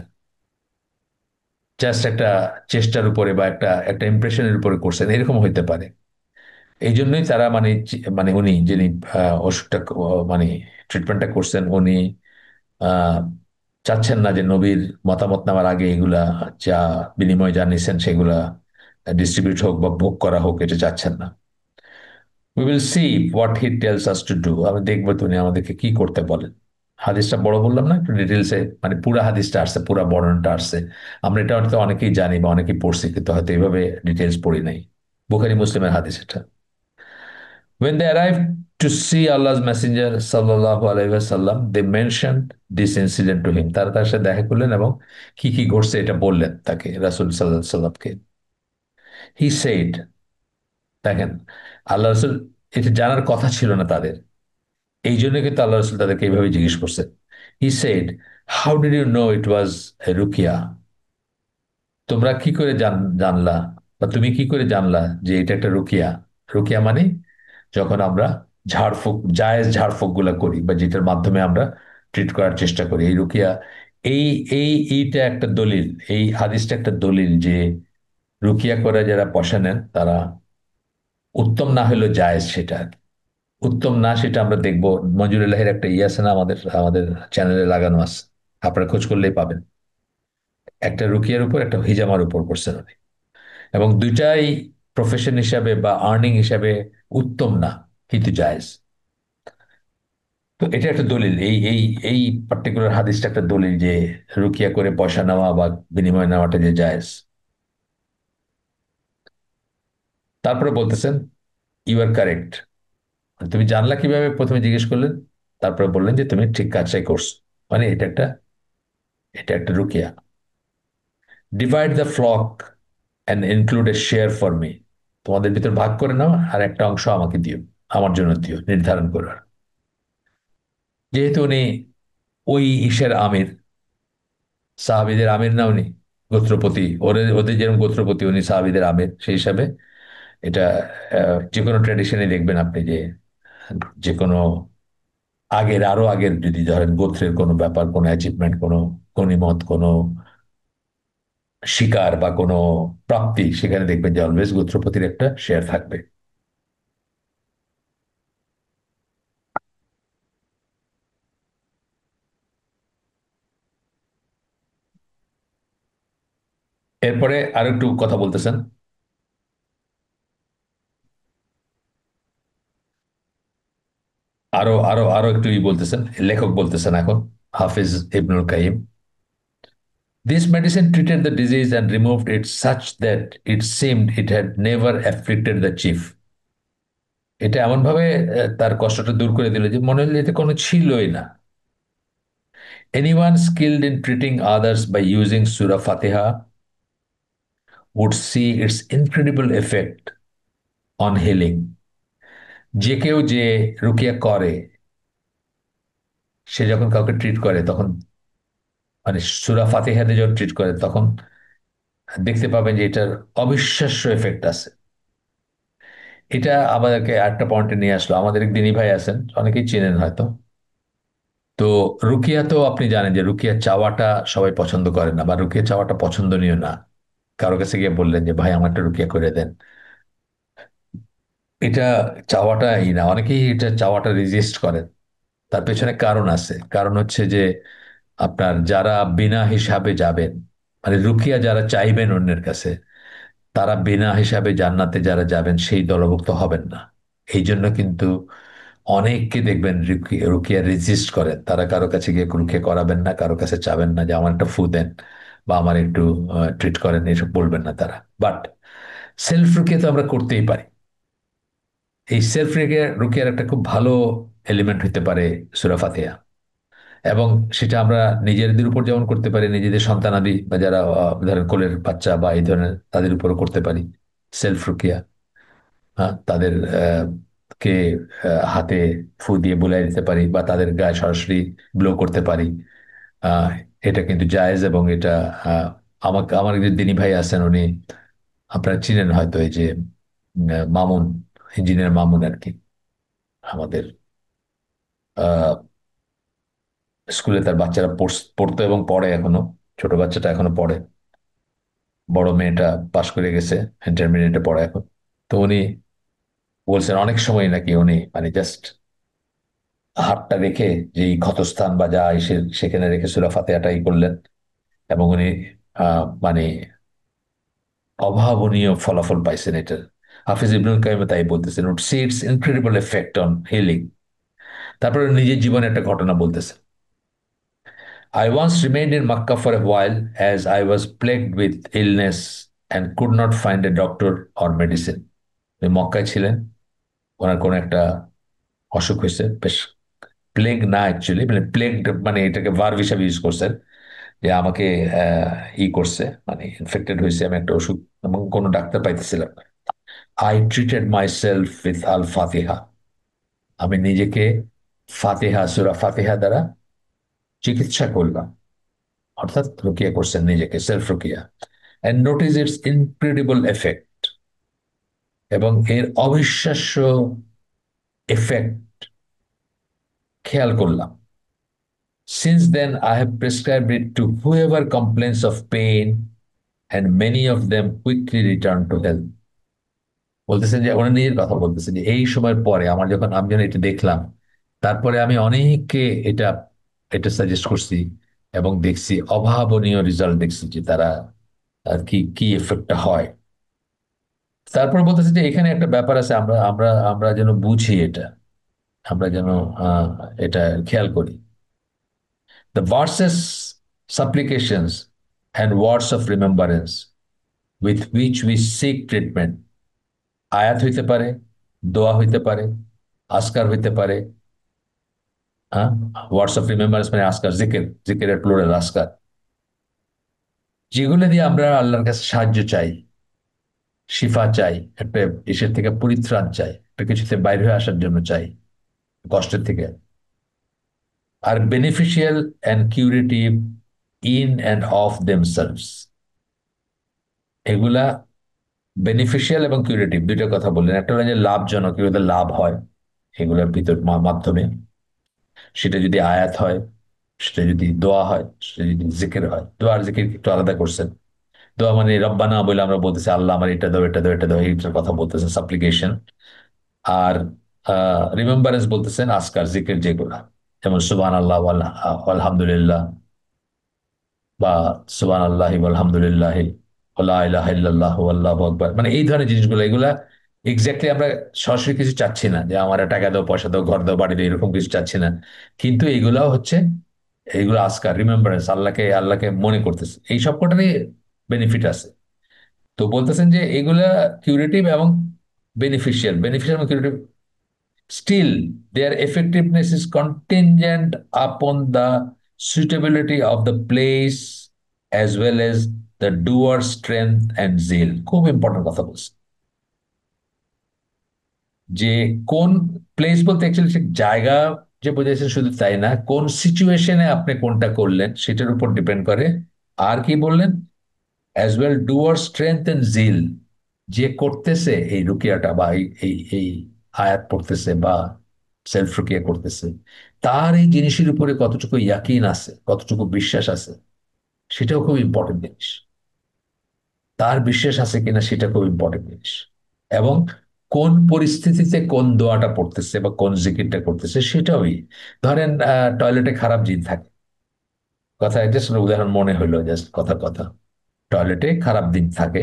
A: জাস্ট একটা চেষ্টার উপরে বা একটা একটা ইমপ্রেশনের উপরে করছেন, এরকম হইতে পারে। এই জন্যই তারা মানে মানে উনি যিনি ওষুধটা মানে ট্রিটমেন্টটা করছেন, উনি আহ চাচ্ছেন না যে নবীর মতামত নেওয়ার আগে এগুলা যা বিনিময় যা নিছেন সেগুলা ডিস্ট্রিবিউট হোক বা ভোগ করা হোক, এটা চাচ্ছেন না। We will see what he tells us to do, আমি দেখবো তিনি আমাদেরকে কি করতে বলেন। হাদিসটা বড় বললাম না, একটু ডিটেলসে, মানে পুরা হাদিসটা আসছে, পুরা বর্ণনাটা আসছে। আমরা এটা হয়তো অনেকেই জানি বা অনেকেই পড়ছি, কিন্তু হয়তো এইভাবে ডিটেলস পড়ি নাই। বুখারী মুসলিমের হাদিস এটা। When they arrived to see Allah's Messenger sallallahu alaihi wasallam, they mentioned this incident to him. তারা তার সাথে দেখা করলেন এবং কি কি ঘটছে এটা বললেন তাকে, রাসূল সাল্লাল্লাহু আলাইহি সাল্লামকে। He said, দেখেন, আল্লাহ রাসূল এটা জানার কথা ছিল না তাদের, এই জন্য কিন্তু আল্লাহ রাসূল তাদেরকে এইভাবে জিজ্ঞেস করছে। He said, how did you know it was a ruqya? তোমরা কি করে জানলা, বা তুমি কি করে জানলা যে এটা একটা রুকিয়া। রুকিয়া মানে যখন আমরা ঝাড়ফুঁক, জায়েজ ঝাড়ফুঁক গুলা করি বা যেটার মাধ্যমে আমরা ট্রিট করার চেষ্টা করি, এই রুকিয়া, এই এইটা একটা দলিল, এই হাদিসটা একটা দলিল যে রুকিয়া করে যারা পয়সা নেন তারা উত্তম না হলেও জায়েজ, সেটা উত্তম না সেটা আমরা দেখবো। মঞ্জুরুল্লাহের একটা ইয়ে আছে না, আমাদের আমাদের চ্যানেলে লাগানো আছে, আপনারা খোঁজ করলেই পাবেন। একটা রুকিয়ার উপর, একটা হিজামার উপর করছেন উনি, এবং দুইটাই প্রফেশন হিসাবে বা আর্নিং হিসাবে উত্তম না, কিন্তু জায়েজ। তো এটা একটা দলিল, এই পার্টিকুলার হাদিসটা একটা দলিল যে রুকিয়া করে পয়সা নেওয়া বা বিনিময় নেওয়াটা যে জায়েজ। তারপরে বলতেছেন, ইউ আর কারেক্ট, তুমি জানলা কিভাবে, প্রথমে জিজ্ঞেস করলেন, তারপরে বললেন যে তুমি ঠিক কাজটাই করছো, মানে এটা একটা রুকিয়া। Divide the flock and include a share for me, তোমাদের ভিতর ভাগ করে নাও আর একটা অংশ আমাকে দিও, আমার জন্য দিও, নির্ধারণ করো। যেহেতু উনি ওই ইসের আমির, সাহাবীদের আমির না উনি, গোত্রপতি, ওদের ওদের যেরকম গোত্রপতি, উনি সাহাবীদের আমির, সেই হিসাবে এটা যে কোনো ট্র্যাডিশনে দেখবেন আপনি যে যে কোনো আগের, আরো আগের যদি ধরেন গোত্রের কোনো ব্যাপার, কোনো অ্যাচিভমেন্ট, কোনো গনিমত, কোনো শিকার বা কোনো প্রাপ্তি, সেখানে দেখবেন যে অলওয়েজ গোত্রপতির একটা শেয়ার থাকবে। এরপরে আরো একটু কথা বলতেছেন, আরো আরো আরো একটু বলতেছেন, লেখক বলতেছেন এখন, হাফিজ ইবনুল Qayyim, this medicine treated the disease and removed it such that it seemed it had never afflicted the chief. এটা এমন ভাবে তার কষ্টটা দূর করে দিল যে মনে হলো এটা কোনো ছিলই না। Anyone skilled in treating others by using Surah Fatiha would see its incredible effect on healing. যে কেউ যে রুকিয়া করে, সে যখন কাউকে ট্রিট করে তখন, মানে সূরা ফাতিহা দিয়ে যখন ট্রিট করে তখন দেখতে পাবেন যে এটার অবিশ্বাস্য এফেক্ট আছে। এটা আমাদেরকে একটা পয়েন্টে নিয়ে আসলো। আমাদের এক দিনী ভাই আছেন, অনেকেই চেনেন হয়তো। তো রুকিয়া তো আপনি জানেন যে রুকিয়া চাওয়াটা সবাই পছন্দ করে না, বা রুকিয়া চাওয়াটা পছন্দনীয় না। কারো কাছে গিয়ে বললেন যে ভাই আমার একটা রুকিয়া করে দেন, এটা চাওয়াটাই না, অনেকেই এটা চাওয়াটা রেজিস্ট করেন। তার পেছনে কারণ আছে। কারণ হচ্ছে যে আপনার যারা বিনা হিসাবে যাবেন, মানে রুকিয়া যারা চাইবেন অন্যের কাছে, তারা বিনা হিসাবে জান্নাতে যারা যাবেন সেই দলভুক্ত হবেন না। এই জন্য কিন্তু অনেককে দেখবেন রুকিয়া রেজিস্ট করেন। তারা কারো কাছে গিয়ে রুকিয়া করাবেন না, কারো কাছে চাবেন না যে আমার একটা ফু দেন বা আমার একটু ট্রিট করেন, এসব বলবেন না তারা। বাট সেলফ রুকিয়া তো আমরা করতেই পারি। এই সেলফ রুকিয়ার একটা খুব ভালো এলিমেন্ট হতে পারে সূরা ফাতিহা। এবং সেটা আমরা নিজেদের উপর যেমন করতে পারি, নিজেদের সন্তানাদি বা যারা ধরেন কোলের বাচ্চা বা এই ধরনের তাদের উপরও করতে পারি সেলফ রুকিয়া। হ্যাঁ, তাদের কে হাতে ফু দিয়ে বুলাই দিতে পারি বা তাদের গায়ে সরাসরি ব্লো করতে পারি। আহ, এটা কিন্তু জায়েজ। এবং এটা আমাকে, আমার যে দিনী ভাই আছেন উনি, আপনারা চিনেন হয়তো, এই যে মামুন, ইঞ্জিনিয়ার মামুন আর কি, আমাদের স্কুলে তার বাচ্চারা পড়তো এবং পড়ে এখনো। ছোট বাচ্চাটা এখনো পড়ে, বড় মেয়েটা পাশ করে গেছে, ইন্টারমিডিয়েটে পড়ে এখন। তো উনি বলছেন অনেক সময় নাকি উনি মানে জাস্ট হাতটা রেখে, যেই ক্ষতস্থান বা যা এসে সেখানে রেখে সূরা ফাতিহাটাই করলেন। এবং উনি মানে অভাবনীয় ফলাফল পাইছেন এটার। হাফিজ ইবনুল কাইম তাই বলতেছেন, would see its incredible effect on healing. তারপরে নিজের জীবনে একটা ঘটনা বলতেছেন। I once remained in Makkah for a while as I was plagued with illness and could not find a doctor or medicine. উনি মক্কায় ছিলেন, ওনার কোনো একটা অসুখ হয়েছে বেশ। প্লেগ না অ্যাকচুয়ালি, মানে প্লেগ মানে এটাকে ভার্ব হিসাবে ইউজ করছেন, যে আমাকে করছে, মানে ইনফেক্টেড হয়েছে আমি একটা ওষুধ, এবং কোনো ডাক্তার পাইতেছিলাম না। I treated myself with Al Fatiha. আমি নিজেকে ফাতিহা, সূরা ফাতিহা দ্বারা চিকিৎসা করলাম, অর্থাৎ রুকিয়া করছেন নিজেকে, সেলফ রুকিয়া। And notice its incredible effect, এবং এর অবিশ্বাস্য এফেক্ট খেয়াল করলাম। Since then, I have prescribed it to whoever complains of pain, and many of them quickly return to health. বলতেছেন যে ওনার নিজের কথা বলতেছেন যে এই সময়ের পরে আমার যখন, আমি যখন এটা দেখলাম, তারপরে আমি অনেককে এটা এটা সাজেস্ট করছি এবং দেখছি অভাবনীয় রেজাল্ট দেখছি যে তারা আর কি কি এফেক্টটা হয়। তারপর বলতেছে যে এখানে একটা ব্যাপার আছে, আমরা আমরা আমরা যেন বুঝি এটা, আমরা যেন আহ, এটা খেয়াল করি। The verses, supplications, and words of remembrance with which we seek treatment, আয়াত হইতে পারে, দোয়া হইতে পারে, আসকার হইতে পারে। হ্যাঁ, ওয়ার্ডস অফ রিমেম্বারেন্স মানে আসকার, জিকির, জিকিরের প্লুরাল আসকার, যেগুলো দিয়ে আমরা আল্লাহর কাছে সাহায্য চাই, শিফা চাই, একটা ইসের থেকে পরিত্রাণ চাই, একটা কিছুতে বাইরে হয়ে আসার জন্য চাই, কষ্টের থেকে, আর beneficial and curative in and of themselves. এগুলা বেনিফিশিয়াল এবং কিউরেটিভ দুইটা কথা বললেন। একটা হলো যে লাভজনক, এগুলোতে লাভ হয় এগুলোর ভিতর মাধ্যমে, সেটা যদি আয়াত হয়, সেটা যদি দোয়া হয়, সেটা যদি জিকির হয়। দোয়া আর জিকির একটু আলাদা করছেন। দোয়া মানে রব্বানা বলে আমরা বলতেছি আল্লাহ আমার এটা দাও, এটা দাও, এটা দাও, এইটার কথা বলতেছেন, সাপ্লিকেশন। আর রিমেম্বারেন্স বলতেছেন আসকার, জিকির যেগুলা, যেমন সুবহান আল্লাহ, আলহামদুলিল্লাহ, বা সুবহান আল্লাহ আলহামদুলিল্লাহ, লা ইলাহা ইল্লাল্লাহ আল্লাহু আকবার, মানে এই ধরনের জিনিসগুলো, এগুলা এক্স্যাক্টলি আমরা সরাসরি কিছু চাচ্ছি না যে আমার টাকা দাও, পয়সা দাও, ঘর দাও, বাড়ি দাও, এরকম কিছু চাচ্ছি না। কিন্তু এগুলাও হচ্ছে, এইগুলো আজকার রিমেম্বারেন্স, আল্লাহকে আল্লাহকে মনে করতেছে, এই সব কটারই বেনিফিট আছে। তো বলতেছেন যে এগুলা কিউরেটিভ এবং বেনিফিশিয়াল, বেনিফিশিয়াল এবং curative. Still, their effectiveness is contingent upon the suitability of the place as well as the doer's strength and zeal. খুব ইম্পর্টেন্ট কথা বলছে। যে কোন প্লেস বলতে অ্যাকচুয়ালি ঠিক জায়গা যে বোঝাইছেন শুধু তাই না, কোন সিচুয়েশনে আপনি কোনটা করলেন সেটার উপর ডিপেন্ড করে। আর কি বললেন? অ্যাজ ওয়েল ডুয়ার স্ট্রেংথ এন্ড জিল, যে করতেছে এই রুকিয়াটা বা এই আয়াত পড়তেছে বা সেলফ রুকিয়া করতেছে, তার এই জিনিসের উপরে কতটুকু ইয়াকিন আছে, কতটুকু বিশ্বাস আছে, সেটাও খুব ইম্পর্টেন্ট জিনিস। তার বিশ্বাস আছে কিনা সেটা খুব ইম্পর্টেন্ট জিনিস। এবং কোন পরিস্থিতিতে কোন দোয়াটা পড়তেছে বা কোন জিকিরটা করতেছে সেটাওই। ধরেন টয়লেটে খারাপ জিন থাকে, কথা জাস্ট উদাহরণ মনে হইলো, জাস্ট কথা কথা। টয়লেটে খারাপ দিন থাকে,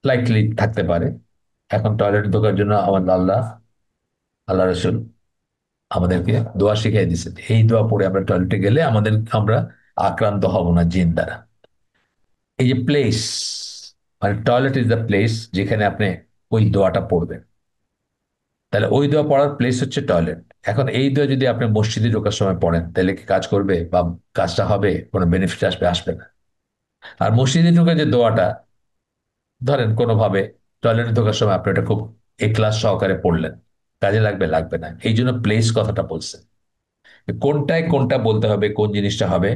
A: লাইকলি থাকতে পারে। এখন টয়লেট ঢোকার জন্য আমার আল্লাহ রসুল আমাদেরকে দোয়া শিখিয়ে দিচ্ছেন, এই দোয়া পড়ে আমরা টয়লেটে গেলে আমরা আক্রান্ত হব না জিন দ্বারা। এই যে প্লেস, মানে টয়লেট ইজ দ্য প্লেস যেখানে আপনি ওই দোয়াটা পড়বেন। তাহলে ওই দোয়া পড়ার প্লেস হচ্ছে টয়লেট। এখন এই দোয়া যদি আপনি মসজিদে ঢোকার সময় পড়েন, তাহলে কি কাজ করবে বা কাজটা হবে, কোনো বেনিফিট আসবে? আসবে না। আর মসজিদে ঢোকার যে দোয়াটা, ধরেন কোনোভাবে টয়লেটে ঢোকার সময় আপনি এটা খুব এক্লাস সহকারে পড়লেন, কাজে লাগবে? লাগবে না। এই জন্য প্লেস কথাটা বলছে, কোনটায় কোনটা বলতে হবে, কোন জিনিসটা হবে।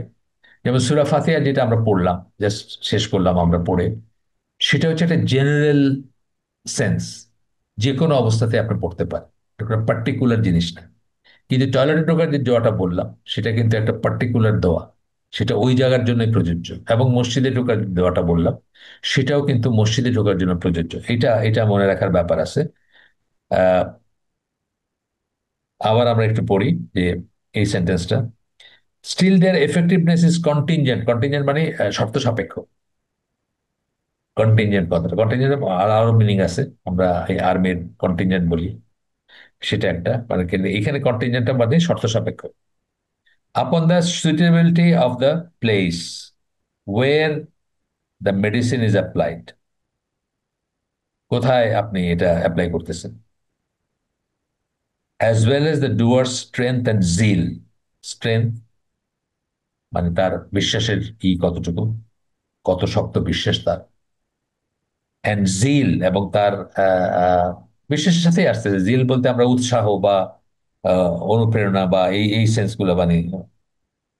A: যেমন সূরা ফাতিহা যেটা আমরা পড়লাম, জাস্ট শেষ করলাম আমরা পড়ে, সেটা হচ্ছে একটা জেনারেল সেন্স, যে কোনো অবস্থাতে আপনি পড়তে পারেন, এটা কোনো পার্টিকুলার জিনিস না। কিন্তু টয়লেটে ঢোকার যে দোয়াটা বললাম, সেটা কিন্তু একটা পার্টিকুলার দোয়া, সেটা ওই জায়গার জন্যই প্রযোজ্য। এবং মসজিদে ঢোকার দোয়াটা বললাম, সেটাও কিন্তু মসজিদে ঢোকার জন্য প্রযোজ্য। এটা এটা মনে রাখার ব্যাপার আছে। আহ আবার আমরা একটু পড়ি যে এই সেন্টেন্সটা, still their effectiveness is contingent. Contingent মানে শর্ত সাপেক্ষ। কন্টিনজেন্ট কথাটা, কন্টিনজেন্ট আর আরো মিনিং আছে, আমরা এই আর্মির কন্টিনজেন্ট বলি, সেটা একটা মানে কিন্তু এখানে কন্টিনজেন্টটা মানে শর্ত সাপেক্ষ। Upon the suitability of the place where the medicine is applied, কোথায় আপনি এটা অ্যাপ্লাই করতেছেন, as well as the doer's strength and zeal. Strength মানে তার বিশ্বাসের কতটুকু, কত শক্ত বিশ্বাস তার, অ্যান্ড জিল এবং তার বিশ্বাসের সাথেই আসতেছে। জিল বলতে আমরা উৎসাহ বা অনুপ্রেরণা বা এই সেন্সগুলো মানে,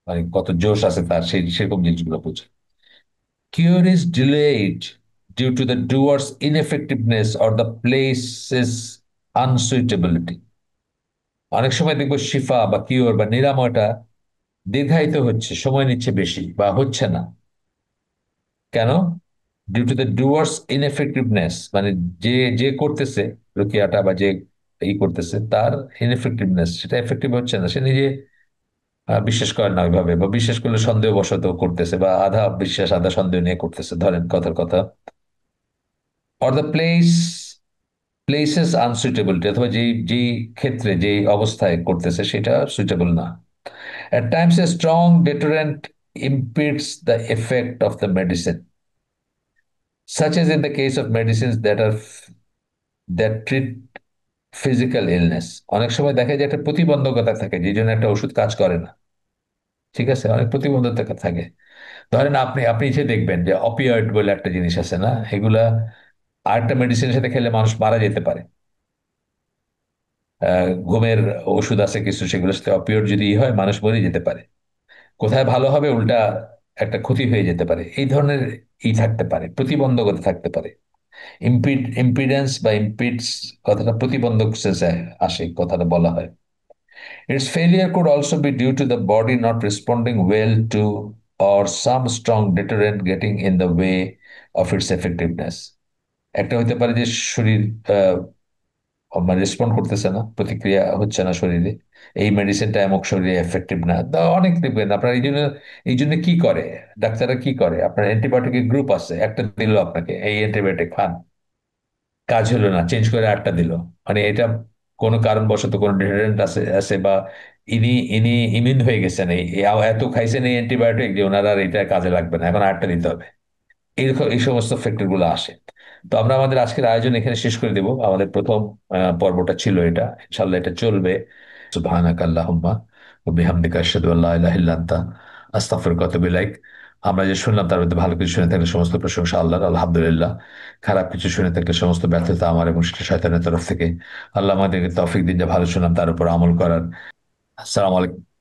A: মানে কত জোশ আছে তার, সেই সেরকম জিনিসগুলো বুঝে। Cure is delayed due to the doer's ineffectiveness or the place's unsuitability. অনেক সময় দেখবো শিফা বা কিওর বা নিরাময়টা দীর্ঘায়িত হচ্ছে, সময় নিচ্ছে বেশি বা হচ্ছে না। কেন? ডিউ টু দ্য ডুয়ার্স ইনএফেক্টিভনেস, মানে যে যে করতেছে রুকিয়াটা বা যে করতেছে তার ইনএফেক্টিভনেস, সেটা এফেক্টিভ হচ্ছে না, সে নিজে বিশ্বাস করে না ওইভাবে, বা বিশ্বাস করলে সন্দেহবশত করতেছে, বা আধা বিশ্বাস আধা সন্দেহ নিয়ে করতেছে, ধরেন কথার কথা। অর দ্য প্লেসেস আনসুইটেবিলিটি, অথবা যেই যেই ক্ষেত্রে যেই অবস্থায় করতেছে সেটা সুইটেবল না। At times a strong deterrent impedes the effect of the medicine, such as in the case of medicines that treat physical illness. অনেক সময় দেখা যায় একটা প্রতিবন্ধকতা থাকে, যে জন্য একটা ওষুধ কাজ করে না। ঠিক আছে, অনেক প্রতিবন্ধকতা থাকে। ধরেন আপনি আপনি যে দেখবেন যে অপিওয়েড বলে একটা জিনিস আছে না, এগুলা আরেকটা মেডিসিনের সাথে খেলে মানুষ মারা যেতে পারে। ঘুমের ওষুধ আছে কিছু, সেগুলোর সাথে অপিওইড যদি হয় মানুষ মরে যেতে পারে। কোথায় ভালো হবে, উল্টা একটা ক্ষতি হয়ে যেতে পারে, এই ধরনের থাকতে পারে, প্রতিবন্ধকতা থাকতে পারে। ইম্পিডেন্স বা ইম্পিডস কথাটা প্রতিবন্ধক সেন্সে আসে, কথাটা বলা হয়। Its failure could also be due to the body not responding well to, or some strong deterrent getting in the way of its effectiveness. একটা হতে পারে যে শরীর মানে রেসপন্ড করতেছে না, প্রতিক্রিয়া হচ্ছে না শরীরে, এই মেডিসিনটা এমক শরীরে এফেক্টিভ না। অনেক দেখবেন আপনার, এই জন্য কি করে ডাক্তাররা, কি করে, আপনার অ্যান্টিবায়োটিকের গ্রুপ আছে, একটা দিল আপনাকে এই অ্যান্টিবায়োটিক খান, কাজ হলো না, চেঞ্জ করে আটটা দিল। মানে এটা কোনো কারণবশত কোনো ডিটারেন্ট আছে আছে বা ইনি ইনি ইমিউন হয়ে গেছেন, এত খাইছেন এই অ্যান্টিবায়োটিক যে ওনার আর এটা কাজে লাগবে না, এখন আটটা দিতে হবে। এরকম এই সমস্ত ফ্যাক্টর গুলো আসে। তো আমরা আমাদের আজকের আয়োজন এখানে শেষ করে দেব। আমাদের প্রথম পর্বটা ছিল এটা, ইনশাল্লাহ এটা চলবে। সুবহানাক আল্লাহুম্মা ওয়া বিহামদিকা আশহাদু আল্লা ইলাহা ইল্লা আনতা আস্তাগফিরুকা ওয়া আতুবু ইলাইক। আমরা যে শুনলাম তার মধ্যে ভালো কিছু শুনে থাকলে সমস্ত প্রশংসা আল্লাহর, আলহামদুলিল্লাহ। খারাপ কিছু শুনে থাকলে সমস্ত ব্যর্থতা আমার এবং শয়তানের তরফ থেকে। আল্লাহ আমাদেরকে তৌফিক দিন যে ভালো শুনলাম তার উপর আমল করার। আসসালামু আলাইকুম।